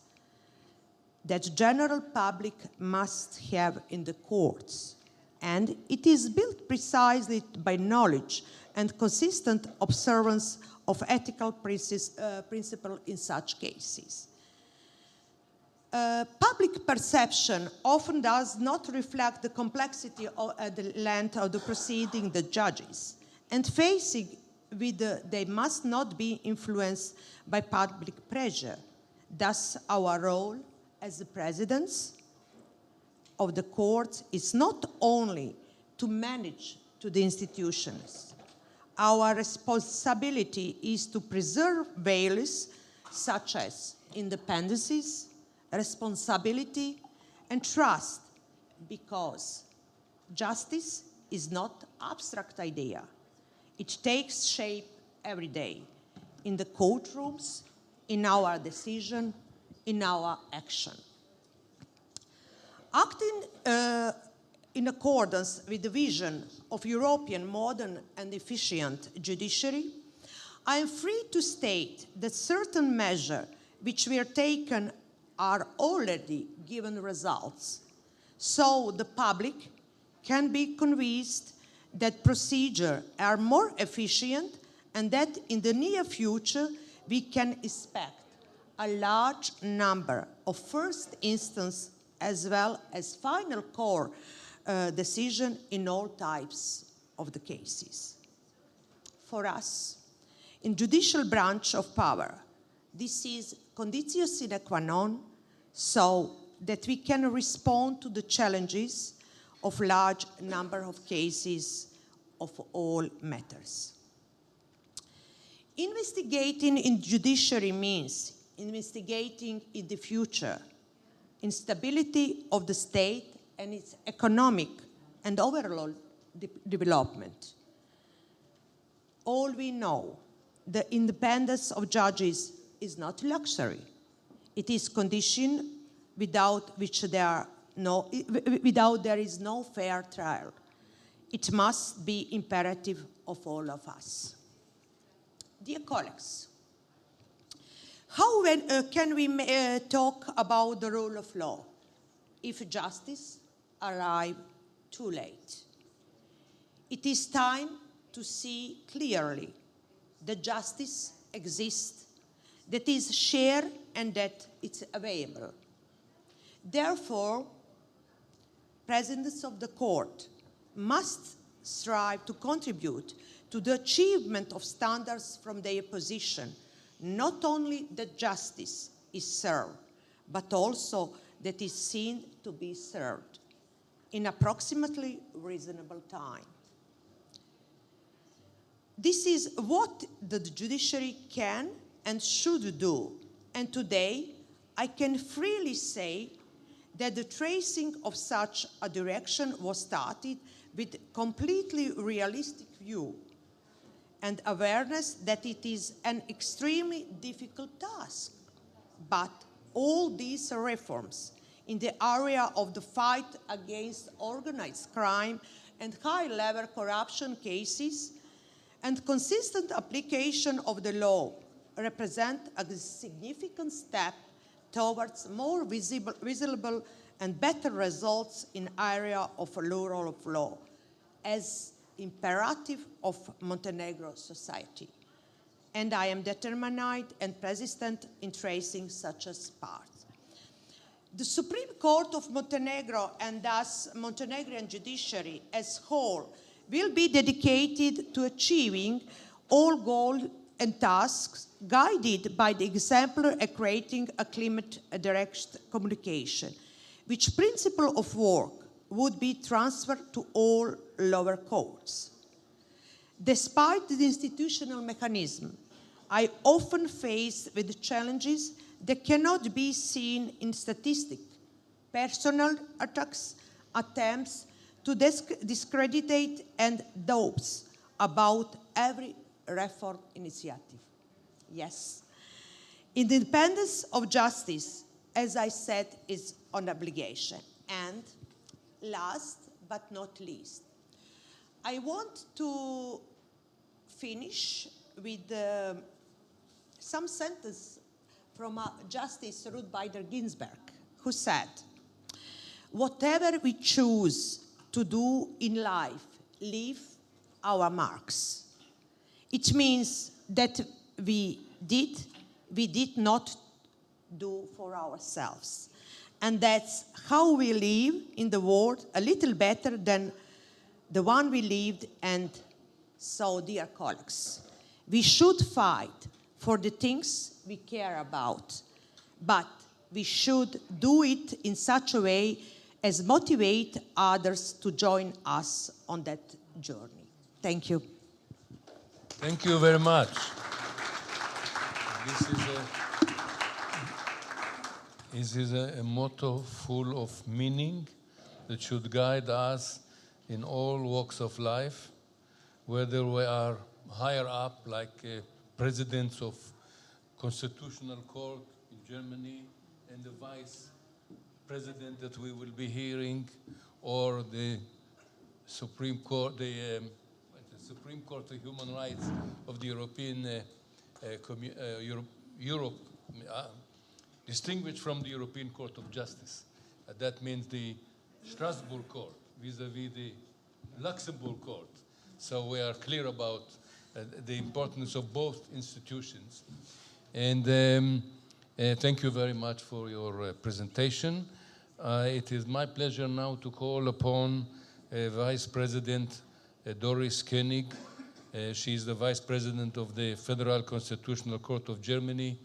that general public must have in the courts, and it is built precisely by knowledge and consistent observance of ethical principle in such cases. Public perception often does not reflect the complexity and the length of the proceeding the judges, and facing with they must not be influenced by public pressure. Thus, our role as the presidents of the court is not only to manage to the institutions. Our responsibility is to preserve values such as independences, responsibility, and trust, because justice is not an abstract idea. It takes shape every day in the courtrooms, in our decision, in our action. Acting in accordance with the vision of European modern and efficient judiciary, I am free to state that certain measures which were taken are already given results, so the public can be convinced that procedures are more efficient and that in the near future we can expect a large number of first instance as well as final court decision in all types of the cases. For us, in judicial branch of power, this is conditio sine qua non so that we can respond to the challenges of large number of cases of all matters. Investigating in judiciary means investigating in the future, instability of the state and its economic and overall development. All we know, the independence of judges is not luxury. It is condition without which there is no fair trial. It must be imperative of all of us. Dear colleagues, how can we talk about the rule of law if justice arrives too late? It is time to see clearly that justice exists, that is shared and that it's available. Therefore, presidents of the court must strive to contribute to the achievement of standards from their position, not only that justice is served, but also that is seen to be served in approximately reasonable time. This is what the judiciary can and should do, and today I can freely say that the tracing of such a direction was started with completely realistic view and awareness that it is an extremely difficult task. But all these reforms in the area of the fight against organized crime and high-level corruption cases and consistent application of the law represent a significant step towards more visible and better results in area of rule of law as imperative of Montenegro society. And I am determined and persistent in tracing such a path. The Supreme Court of Montenegro and thus Montenegrin judiciary as whole will be dedicated to achieving all goals and tasks guided by the example of creating a climate direct communication, which principle of work would be transferred to all lower courts. Despite the institutional mechanism, I often face with challenges that cannot be seen in statistics, personal attacks, attempts to discredit and doubts about every reform initiative. Yes, independence of justice, as I said, is an obligation. And last but not least, I want to finish with some sentence from Justice Ruth Bader Ginsburg, who said, "Whatever we choose to do in life, leave our marks." It means that we did not do for ourselves. And that's how we live in the world a little better than the one we lived. And so, dear colleagues, we should fight for the things we care about, but we should do it in such a way as motivate others to join us on that journey. Thank you. Thank you very much. This is a motto full of meaning that should guide us in all walks of life, whether we are higher up, like presidents of Constitutional Court in Germany and the vice president that we will be hearing, or the Supreme Court, the Supreme Court of Human Rights of the Europe, distinguished from the European Court of Justice. That means the Strasbourg Court vis-à-vis the Luxembourg Court. So we are clear about the importance of both institutions. And thank you very much for your presentation. It is my pleasure now to call upon Vice President Doris Koenig. She is the Vice President of the Federal Constitutional Court of Germany.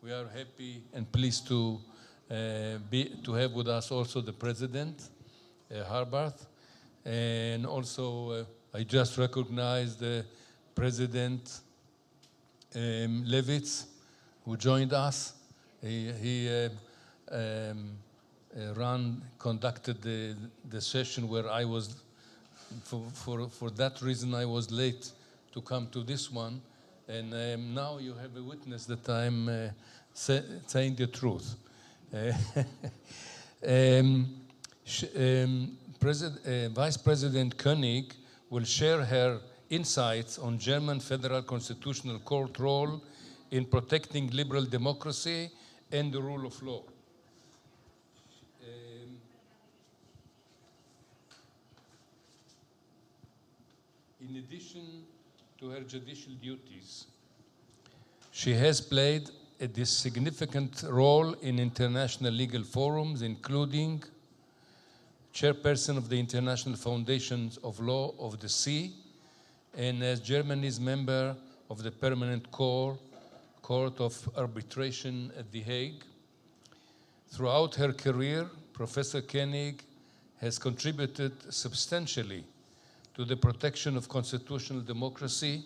We are happy and pleased to have with us also the President, Harbarth. And also, I just recognized the President Levitz, who joined us. He conducted the session where I was, for that reason, I was late to come to this one. And now you have a witness that I'm saying the truth. Vice President Koenig will share her insights on German Federal Constitutional Court role in protecting liberal democracy and the rule of law. In addition to her judicial duties, she has played a significant role in international legal forums, including chairperson of the International Foundations of Law of the Sea, and as Germany's member of the Permanent Court of Arbitration at The Hague. Throughout her career, Professor Koenig has contributed substantially to the protection of constitutional democracy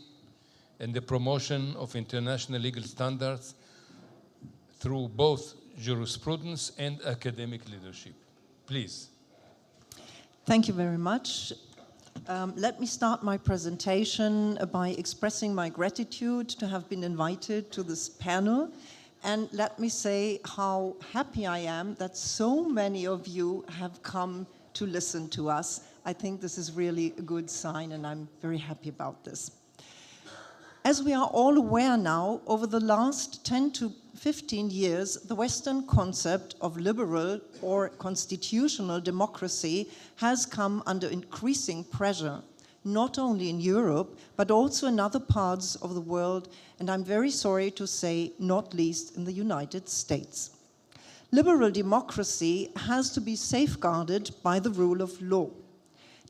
and the promotion of international legal standards through both jurisprudence and academic leadership. Please. Thank you very much. Let me start my presentation by expressing my gratitude to have been invited to this panel. And let me say how happy I am that so many of you have come to listen to us. I think this is really a good sign, and I'm very happy about this. As we are all aware now, over the last 10 to 15 years, the Western concept of liberal or constitutional democracy has come under increasing pressure, not only in Europe, but also in other parts of the world, and I'm very sorry to say, not least in the United States. Liberal democracy has to be safeguarded by the rule of law.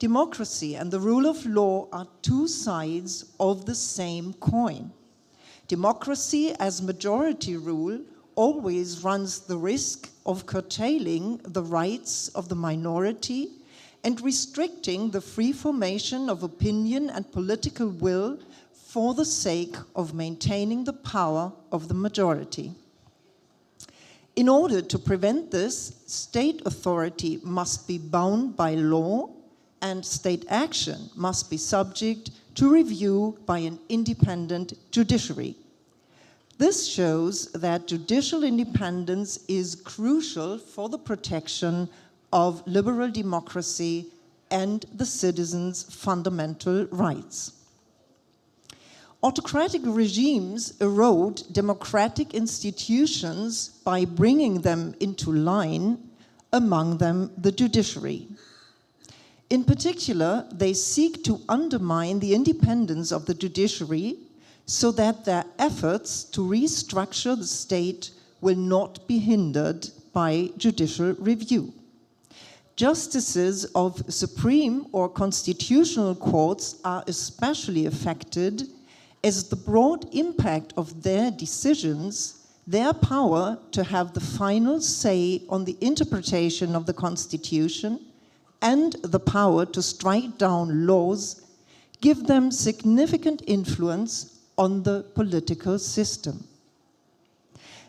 Democracy and the rule of law are two sides of the same coin. Democracy as majority rule always runs the risk of curtailing the rights of the minority and restricting the free formation of opinion and political will for the sake of maintaining the power of the majority. In order to prevent this, state authority must be bound by law, and state action must be subject to review by an independent judiciary. This shows that judicial independence is crucial for the protection of liberal democracy and the citizens' fundamental rights. Autocratic regimes erode democratic institutions by bringing them into line, among them the judiciary. In particular, they seek to undermine the independence of the judiciary so that their efforts to restructure the state will not be hindered by judicial review. Justices of Supreme or constitutional courts are especially affected as the broad impact of their decisions, their power to have the final say on the interpretation of the Constitution, and the power to strike down laws give them significant influence on the political system.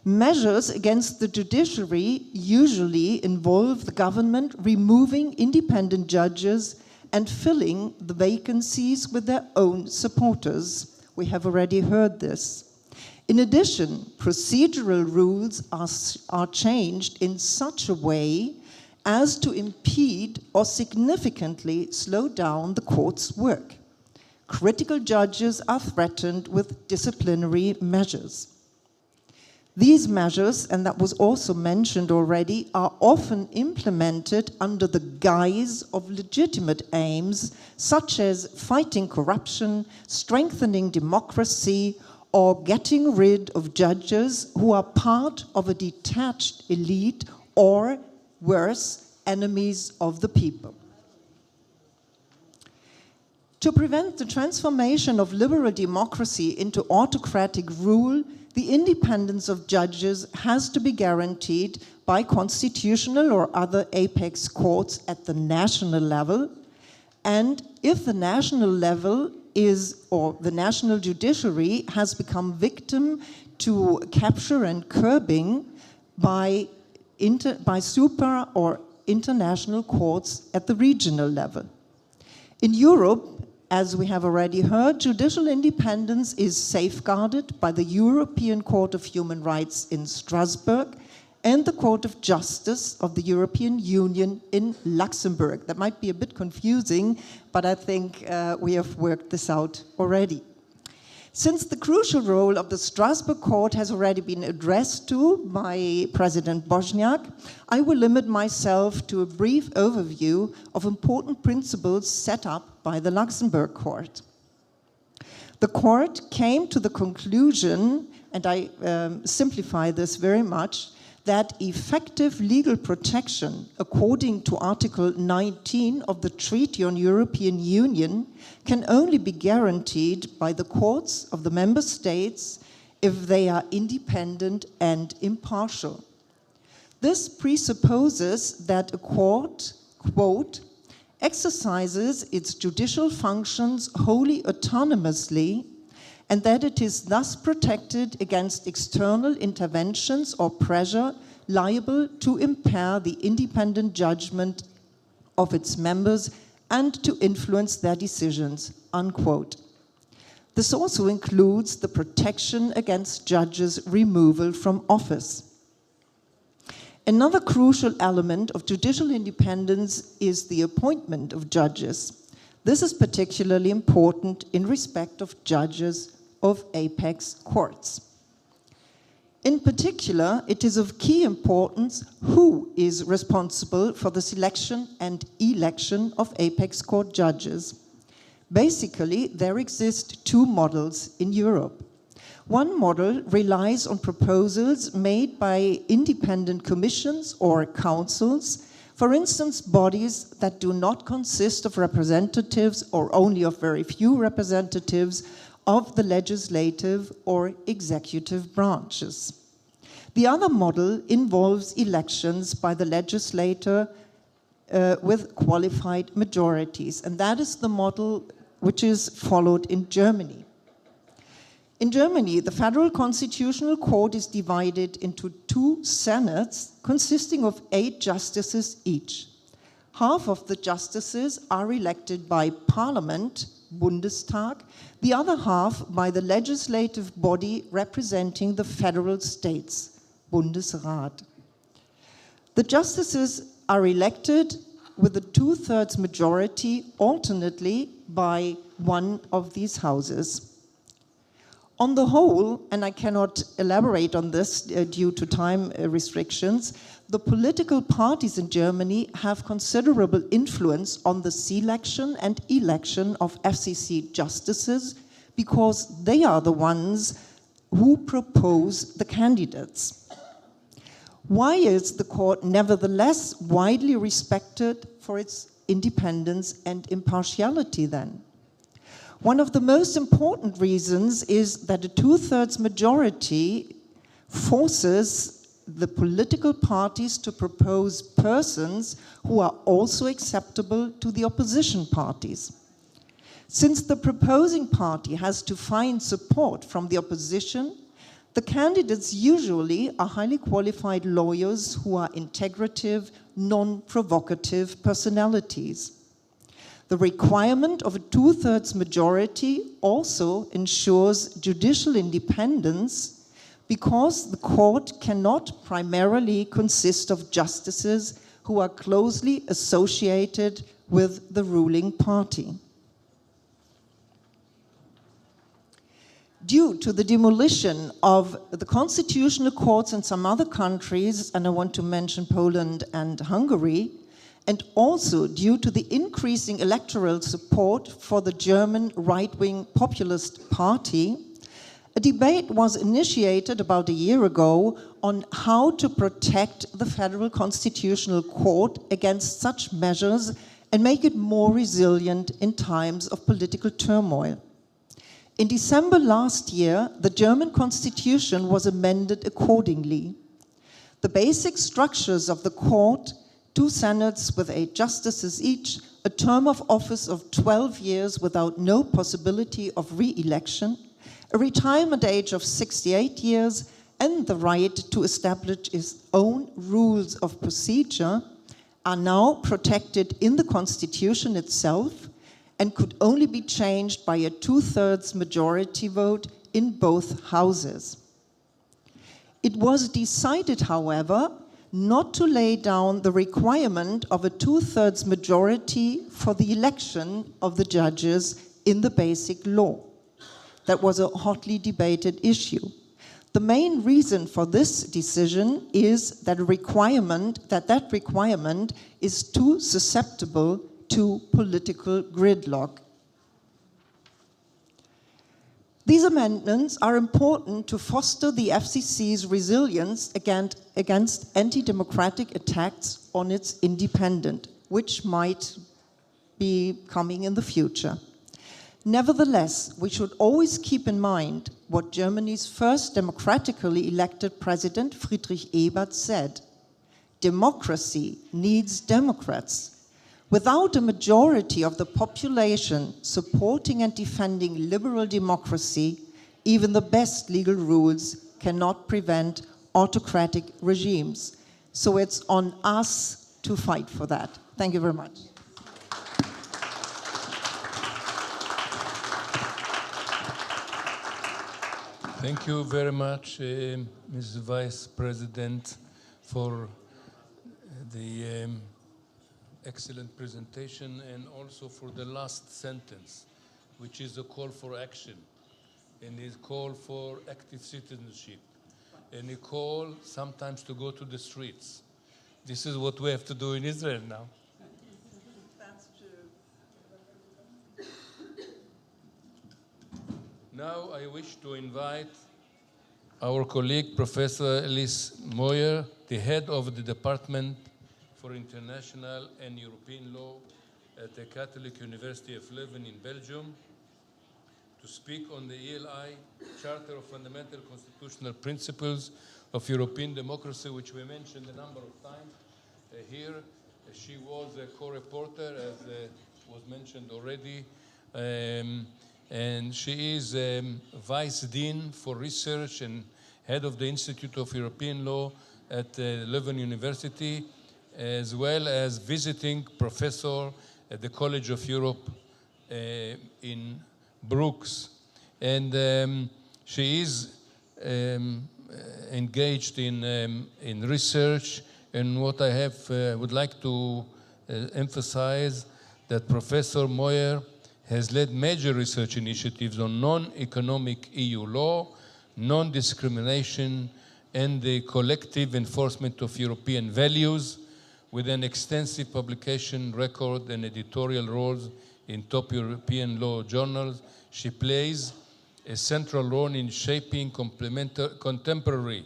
Measures against the judiciary usually involve the government removing independent judges and filling the vacancies with their own supporters. We have already heard this. In addition, procedural rules are changed in such a way as to impede or significantly slow down the court's work. Critical judges are threatened with disciplinary measures. These measures, and that was also mentioned already, are often implemented under the guise of legitimate aims, such as fighting corruption, strengthening democracy, or getting rid of judges who are part of a detached elite or, worse, enemies of the people. To prevent the transformation of liberal democracy into autocratic rule, the independence of judges has to be guaranteed by constitutional or other apex courts at the national level. And if the national level is, or the national judiciary has become victim to capture and curbing by super or international courts at the regional level. In Europe, as we have already heard, judicial independence is safeguarded by the European Court of Human Rights in Strasbourg and the Court of Justice of the European Union in Luxembourg. That might be a bit confusing, but I think we have worked this out already. Since the crucial role of the Strasbourg Court has already been addressed to by President Bošnjak, I will limit myself to a brief overview of important principles set up by the Luxembourg Court. The court came to the conclusion, and I simplify this very much, that effective legal protection, according to Article 19 of the Treaty on European Union, can only be guaranteed by the courts of the member states if they are independent and impartial. This presupposes that a court, quote, exercises its judicial functions wholly autonomously, and that it is thus protected against external interventions or pressure liable to impair the independent judgment of its members and to influence their decisions, unquote. This also includes the protection against judges' removal from office. Another crucial element of judicial independence is the appointment of judges. This is particularly important in respect of judges of apex courts. In particular, it is of key importance who is responsible for the selection and election of apex court judges. Basically, there exist two models in Europe. One model relies on proposals made by independent commissions or councils, for instance, bodies that do not consist of representatives or only of very few representatives of the legislative or executive branches. The other model involves elections by the legislator with qualified majorities, and that is the model which is followed in Germany. In Germany, the Federal Constitutional Court is divided into two senates consisting of 8 justices each. Half of the justices are elected by Parliament, Bundestag, the other half by the legislative body representing the federal states, Bundesrat. The justices are elected with a 2/3 majority alternately by one of these houses. On the whole, and I cannot elaborate on this due to time restrictions, the political parties in Germany have considerable influence on the selection and election of FCC justices because they are the ones who propose the candidates. Why is the court nevertheless widely respected for its independence and impartiality then? One of the most important reasons is that a 2/3 majority forces the political parties to propose persons who are also acceptable to the opposition parties. Since the proposing party has to find support from the opposition, the candidates usually are highly qualified lawyers who are integrative, non-provocative personalities. The requirement of a 2/3 majority also ensures judicial independence because the court cannot primarily consist of justices who are closely associated with the ruling party. Due to the demolition of the constitutional courts in some other countries, and I want to mention Poland and Hungary, and also due to the increasing electoral support for the German right-wing populist party, a debate was initiated about a year ago on how to protect the Federal Constitutional Court against such measures and make it more resilient in times of political turmoil. In December last year, the German constitution was amended accordingly. The basic structures of the court, 2 senates with 8 justices each, a term of office of 12 years without no possibility of re-election, a retirement age of 68 years, and the right to establish its own rules of procedure are now protected in the Constitution itself and could only be changed by a 2/3 majority vote in both houses. It was decided, however, not to lay down the requirement of a 2/3 majority for the election of the judges in the basic law. That was a hotly debated issue. The main reason for this decision is that that requirement is too susceptible to political gridlock. These amendments are important to foster the FCC's resilience against anti-democratic attacks on its independence, which might be coming in the future. Nevertheless, we should always keep in mind what Germany's first democratically elected president, Friedrich Ebert, said: "Democracy needs Democrats." Without a majority of the population supporting and defending liberal democracy, even the best legal rules cannot prevent autocratic regimes. So it's on us to fight for that. Thank you very much. Thank you very much, Ms. Vice President, for the excellent presentation and also for the last sentence, which is a call for action and a call for active citizenship and a call sometimes to go to the streets. This is what we have to do in Israel now. That's true. Now I wish to invite our colleague, Professor Elise Moyer, the head of the Department for International and European Law at the Catholic University of Leuven in Belgium, to speak on the ELI Charter of Fundamental Constitutional Principles of European Democracy, which we mentioned a number of times here. She was a co-reporter, as was mentioned already, and she is Vice Dean for Research and head of the Institute of European Law at Leuven University, as well as visiting professor at the College of Europe in Brooks. And she is engaged in research, and what I would like to emphasize that Professor Moyer has led major research initiatives on non-economic EU law, non-discrimination, and the collective enforcement of European values, with an extensive publication record and editorial roles in top European law journals. She plays a central role in shaping contemporary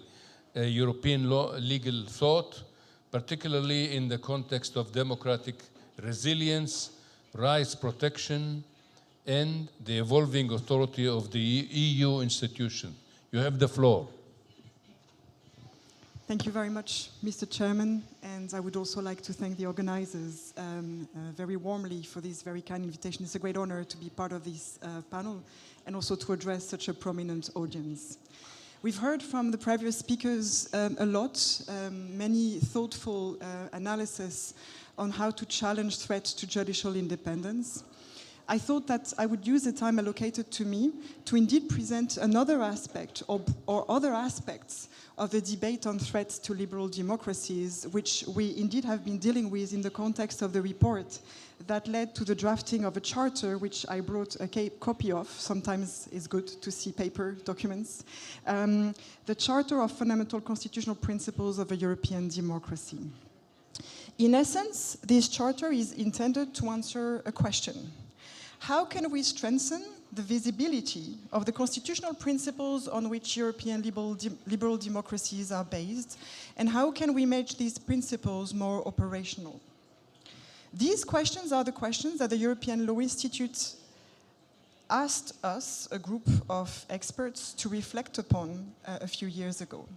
European legal thought, particularly in the context of democratic resilience, rights protection, and the evolving authority of the EU institution. You have the floor. Thank you very much, Mr. Chairman, and I would also like to thank the organizers very warmly for this very kind invitation. It's a great honor to be part of this panel and also to address such a prominent audience. We've heard from the previous speakers a lot, many thoughtful analysis on how to challenge threats to judicial independence. I thought that I would use the time allocated to me to indeed present another aspect or other aspects of the debate on threats to liberal democracies, which we indeed have been dealing with in the context of the report that led to the drafting of a charter, which I brought a copy of. Sometimes it's good to see paper documents. The Charter of Fundamental Constitutional Principles of a European Democracy. In essence, this charter is intended to answer a question. How can we strengthen the visibility of the constitutional principles on which European liberal democracies are based, and how can we make these principles more operational? These questions are the questions that the European Law Institute asked us, a group of experts, to reflect upon a few years ago.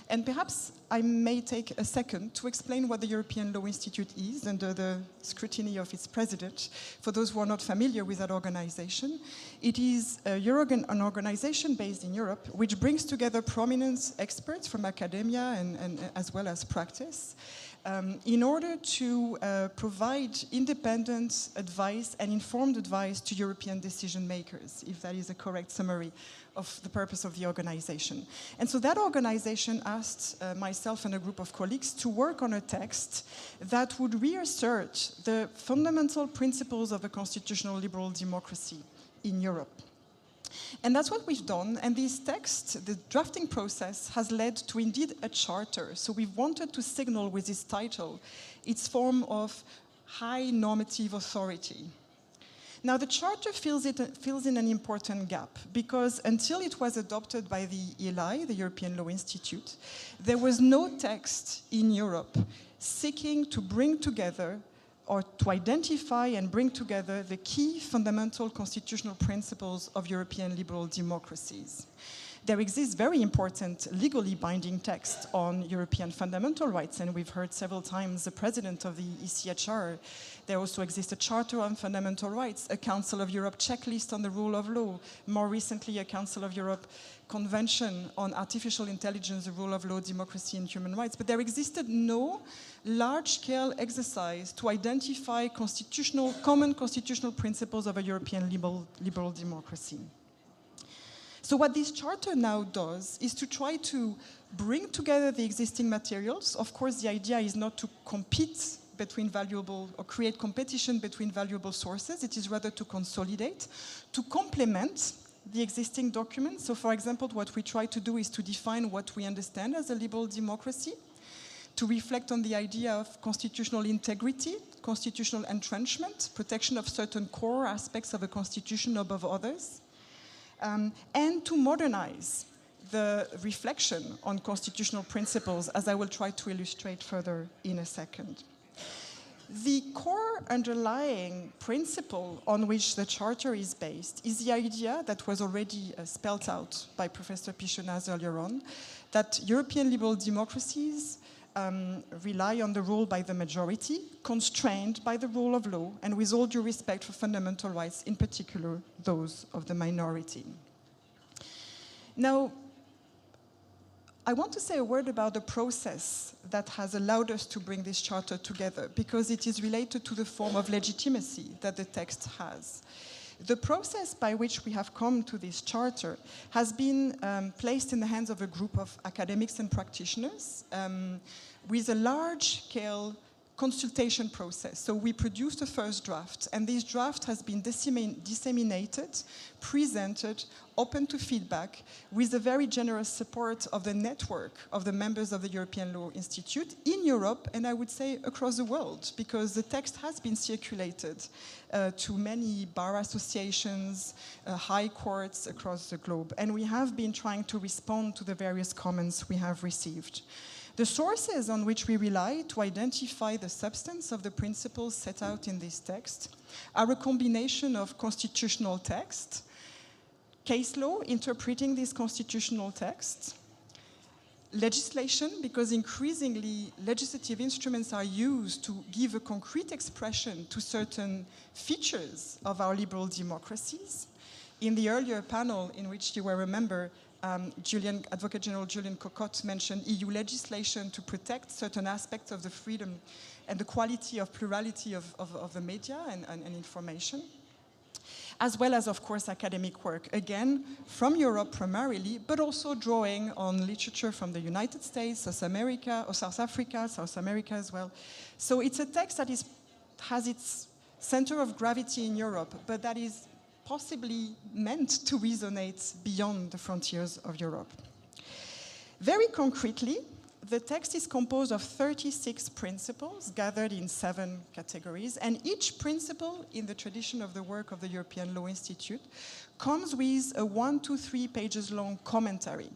And perhaps I may take a second to explain what the European Law Institute is under the scrutiny of its president. For those who are not familiar with that organization, it is an organization based in Europe which brings together prominent experts from academia and as well as practice, in order to provide independent advice and informed advice to European decision makers, if that is a correct summary of the purpose of the organization. And so that organization asked myself and a group of colleagues to work on a text that would reassert the fundamental principles of a constitutional liberal democracy in Europe. And that's what we've done, and this text, the drafting process, has led to indeed a charter. So we've wanted to signal with this title its form of high normative authority. Now the charter fills in an important gap, because until it was adopted by the ELI, the European Law Institute, there was no text in Europe seeking to bring together or to identify and bring together the key fundamental constitutional principles of European liberal democracies. There exists very important legally binding text on European fundamental rights, and we've heard several times the president of the ECHR. There also exists a Charter on Fundamental Rights, a Council of Europe checklist on the rule of law, more recently a Council of Europe Convention on Artificial Intelligence, the rule of law, democracy and human rights. But there existed no large-scale exercise to identify common constitutional principles of a European liberal democracy. So what this charter now does is to try to bring together the existing materials. Of course, the idea is not to compete between valuable or create competition between valuable sources. It is rather to consolidate, to complement the existing documents. So for example, what we try to do is to define what we understand as a liberal democracy, to reflect on the idea of constitutional integrity, constitutional entrenchment, protection of certain core aspects of a constitution above others, and to modernize the reflection on constitutional principles, as I will try to illustrate further in a second. The core underlying principle on which the Charter is based is the idea that was already spelled out by Professor Pichonaz earlier on, that European liberal democracies rely on the rule by the majority, constrained by the rule of law, and with all due respect for fundamental rights, in particular those of the minority. Now, I want to say a word about the process that has allowed us to bring this charter together, because it is related to the form of legitimacy that the text has. The process by which we have come to this charter has been placed in the hands of a group of academics and practitioners with a large-scale consultation process. So we produced a first draft, and this draft has been disseminated, presented, open to feedback, with the very generous support of the network of the members of the European Law Institute in Europe, and I would say across the world, because the text has been circulated to many bar associations, high courts across the globe, and we have been trying to respond to the various comments we have received. The sources on which we rely to identify the substance of the principles set out in this text are a combination of constitutional text, case law interpreting this constitutional text, legislation, because increasingly legislative instruments are used to give a concrete expression to certain features of our liberal democracies. In the earlier panel, in which you were a member, Advocate General Julian Cocotte mentioned EU legislation to protect certain aspects of the freedom and the quality of plurality of the media and information. as well as, of course, academic work, again, from Europe primarily, but also drawing on literature from the United States, South America, or South Africa, South America as well. So it's a text that has its center of gravity in Europe, but that is possibly meant to resonate beyond the frontiers of Europe. Very concretely, the text is composed of 36 principles gathered in 7 categories, and each principle, in the tradition of the work of the European Law Institute, comes with a 1 to 3 pages long commentary.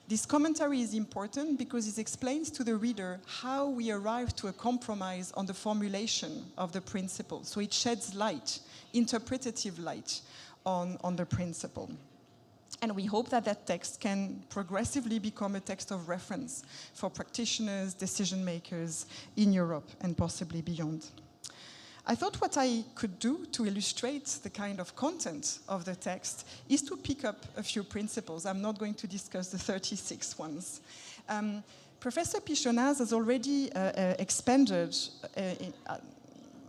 This commentary is important because it explains to the reader how we arrive to a compromise on the formulation of the principle. So it sheds light, interpretative light, on the principle. And we hope that that text can progressively become a text of reference for practitioners, decision makers in Europe and possibly beyond. I thought what I could do to illustrate the kind of content of the text is to pick up a few principles. I'm not going to discuss the 36 ones. Professor Pichonaz has already expanded,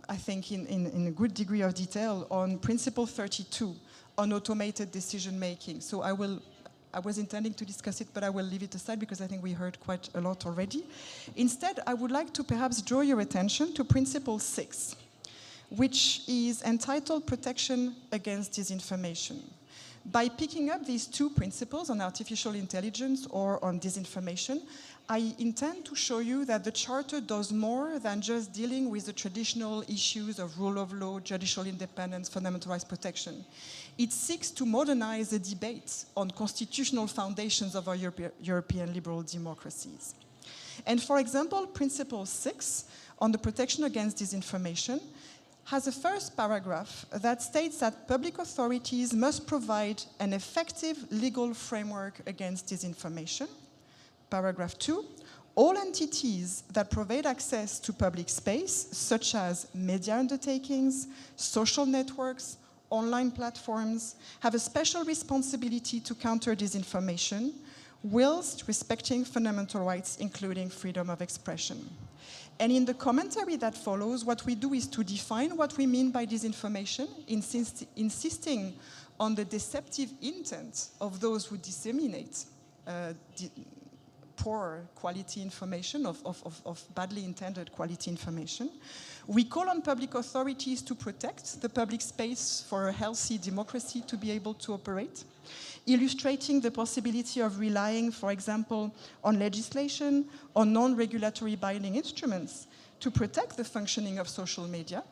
I think, in a good degree of detail on principle 32, on automated decision making. So I was intending to discuss it, but I will leave it aside because I think we heard quite a lot already. Instead, I would like to perhaps draw your attention to principle 6, which is entitled Protection Against Disinformation. By picking up these 2 principles on artificial intelligence or on disinformation, I intend to show you that the Charter does more than just dealing with the traditional issues of rule of law, judicial independence, fundamental rights protection. It seeks to modernize the debate on constitutional foundations of our European liberal democracies. And for example, Principle 6 on the protection against disinformation has a first paragraph that states that public authorities must provide an effective legal framework against disinformation. Paragraph 2, all entities that provide access to public space, such as media undertakings, social networks, online platforms, have a special responsibility to counter disinformation, whilst respecting fundamental rights, including freedom of expression. And in the commentary that follows, what we do is to define what we mean by disinformation, insisting on the deceptive intent of those who disseminate poor quality information, of badly intended quality information. We call on public authorities to protect the public space for a healthy democracy to be able to operate, illustrating the possibility of relying, for example, on legislation or non-regulatory binding instruments to protect the functioning of social media.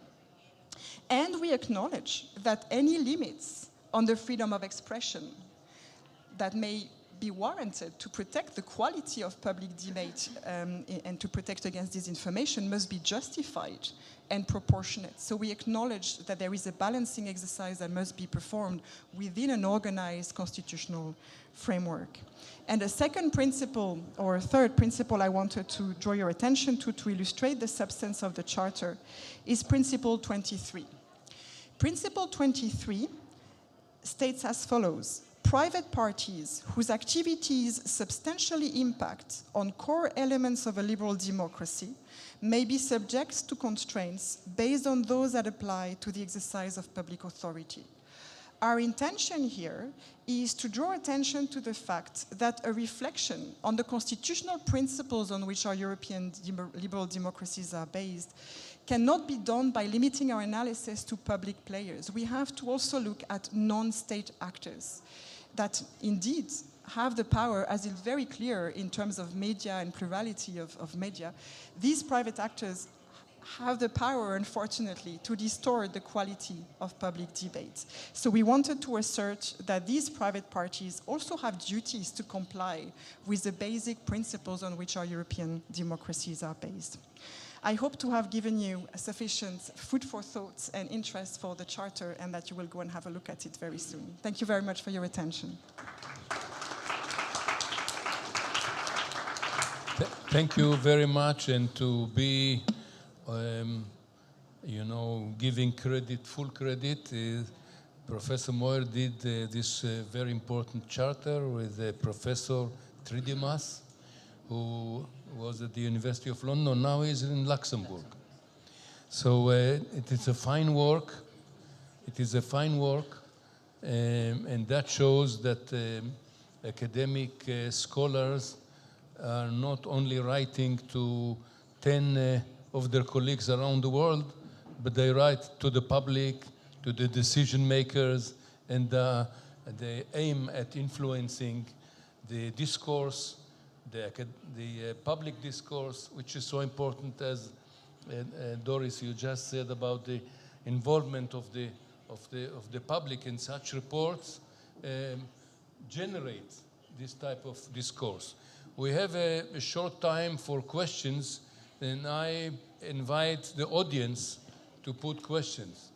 And we acknowledge that any limits on the freedom of expression that may be warranted to protect the quality of public debate and to protect against disinformation must be justified and proportionate. So we acknowledge that there is a balancing exercise that must be performed within an organized constitutional framework. And a second principle, or a third principle I wanted to draw your attention to illustrate the substance of the Charter is Principle 23. Principle 23 states as follows: private parties whose activities substantially impact on core elements of a liberal democracy may be subject to constraints based on those that apply to the exercise of public authority. Our intention here is to draw attention to the fact that a reflection on the constitutional principles on which our European liberal democracies are based cannot be done by limiting our analysis to public players. We have to also look at non-state actors that indeed have the power, as is very clear in terms of media and plurality of media. These private actors have the power, unfortunately, to distort the quality of public debate. So we wanted to assert that these private parties also have duties to comply with the basic principles on which our European democracies are based. I hope to have given you sufficient food for thought and interest for the Charter, and that you will go and have a look at it very soon. Thank you very much for your attention. Thank you very much, and to be, giving credit, full credit, Professor Moyer did this very important charter with Professor Tridimas, who was at the University of London, now he's in Luxembourg. So it is a fine work. It is a fine work, and that shows that academic scholars are not only writing to 10 of their colleagues around the world, but they write to the public, to the decision makers, and they aim at influencing the discourse, the public discourse, which is so important, as Doris, you just said about the involvement of the public in such reports, generate this type of discourse. We have a short time for questions, and I invite the audience to put questions.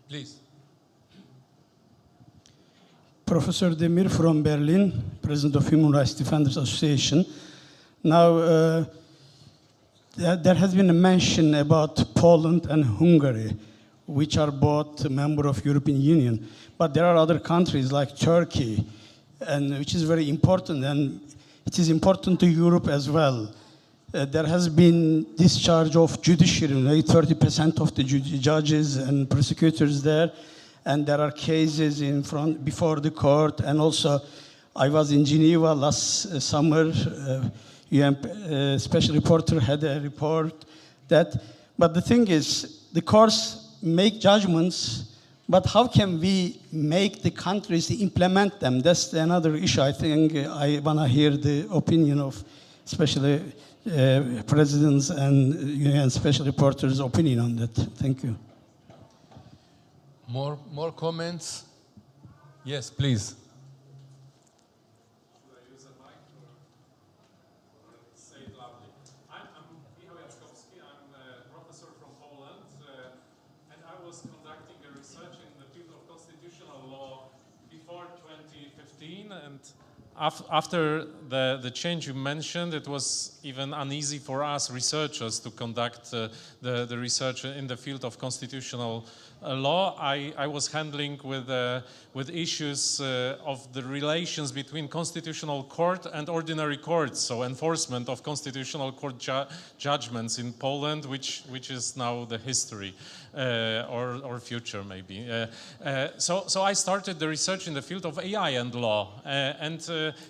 Please. Professor Demir from Berlin, President of Human Rights Defenders Association. Now, there has been a mention about Poland and Hungary, which are both members of European Union. But there are other countries like Turkey, and which is very important, and it is important to Europe as well. There has been discharge of judiciary, 30% of the judges and prosecutors there, and there are cases before the court. And also, I was in Geneva last summer. UN special reporter had a report that. But the thing is, the courts make judgments, but how can we make the countries implement them? That's another issue. I think I want to hear the opinion of especially presidents and UN special reporters' opinion on that. Thank you. More comments? Yes, please. Should I use a mic or say it loudly? I'm a professor from Poland, and I was conducting a research in the field of constitutional law before 2015, and after the change you mentioned, it was even uneasy for us researchers to conduct the research in the field of constitutional law. I was handling with issues of the relations between constitutional court and ordinary courts, so enforcement of constitutional court judgments in Poland, which is now the history or future maybe. So I started the research in the field of AI and law, and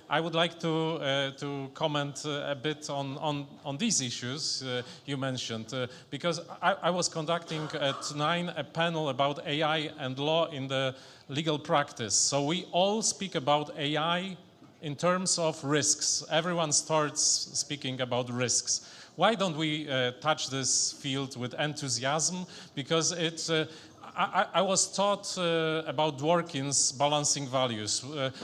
I would like to comment a bit on these issues you mentioned, because I was conducting at 9 a panel about AI and law in the legal practice. So we all speak about AI in terms of risks. Everyone starts speaking about risks. Why don't we touch this field with enthusiasm? Because it's I was taught about Dworkin's balancing values,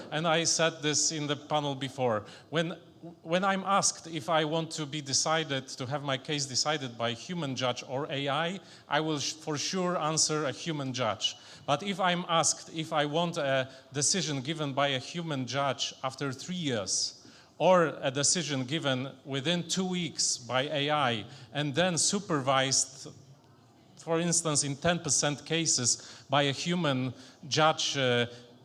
and I said this in the panel before. When I'm asked if I want to be decided, to have my case decided by a human judge or AI, I will for sure answer a human judge. But if I'm asked if I want a decision given by a human judge after 3 years, or a decision given within 2 weeks by AI, and then supervised, for instance, in 10% cases by a human judge,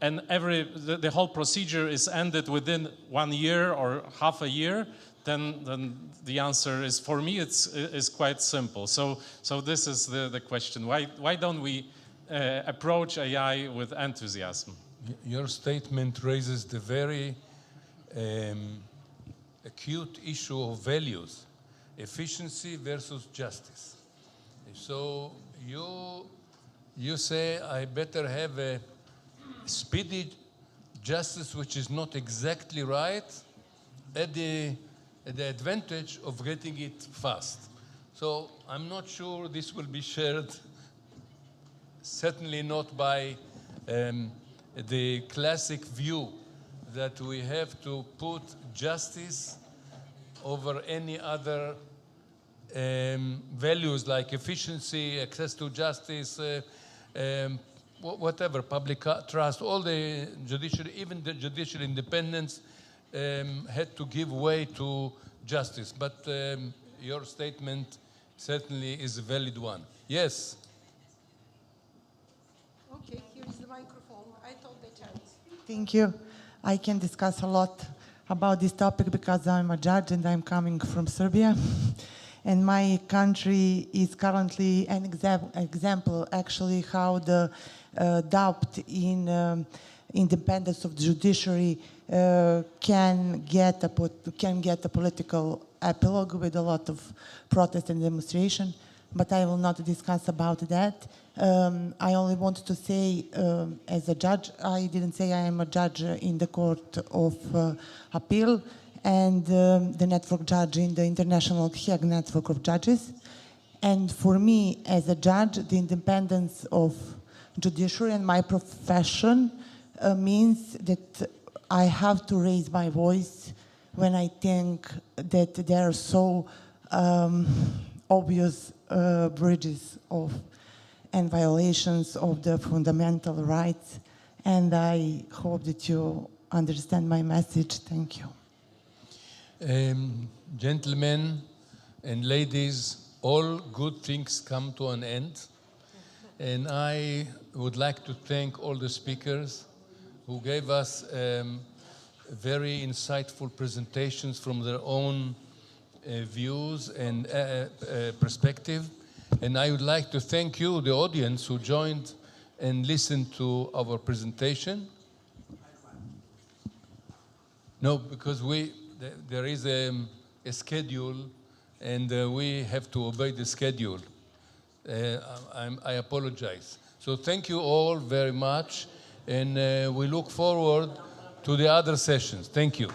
and the whole procedure is ended within 1 year or half a year, then the answer is, for me, it's quite simple. So this is the question. Why don't we approach AI with enthusiasm? Your statement raises the very acute issue of values, efficiency versus justice. So you say I better have a speedy justice which is not exactly right at the advantage of getting it fast. So I'm not sure this will be shared, certainly not by the classic view that we have to put justice over any other values like efficiency, access to justice, whatever, public trust, all the judiciary, even the judicial independence had to give way to justice. But your statement certainly is a valid one. Yes? Okay, here is the microphone. I told the chance. Thank you. I can discuss a lot about this topic because I'm a judge and I'm coming from Serbia. And my country is currently an example, actually, how the doubt in independence of the judiciary can get a political epilogue with a lot of protest and demonstration. But I will not discuss about that. I only wanted to say, as a judge, I didn't say I am a judge in the Court of Appeal and the network judge in the International Hague Network of Judges. And for me, as a judge, the independence of judiciary and my profession means that I have to raise my voice when I think that there are so obvious breaches of and violations of the fundamental rights. And I hope that you understand my message. Thank you. Gentlemen and ladies, all good things come to an end. And I would like to thank all the speakers who gave us very insightful presentations from their own views and perspective. And I would like to thank you, the audience, who joined and listened to our presentation. No, because there is a schedule, and we have to obey the schedule. I apologize. So thank you all very much, and we look forward to the other sessions. Thank you.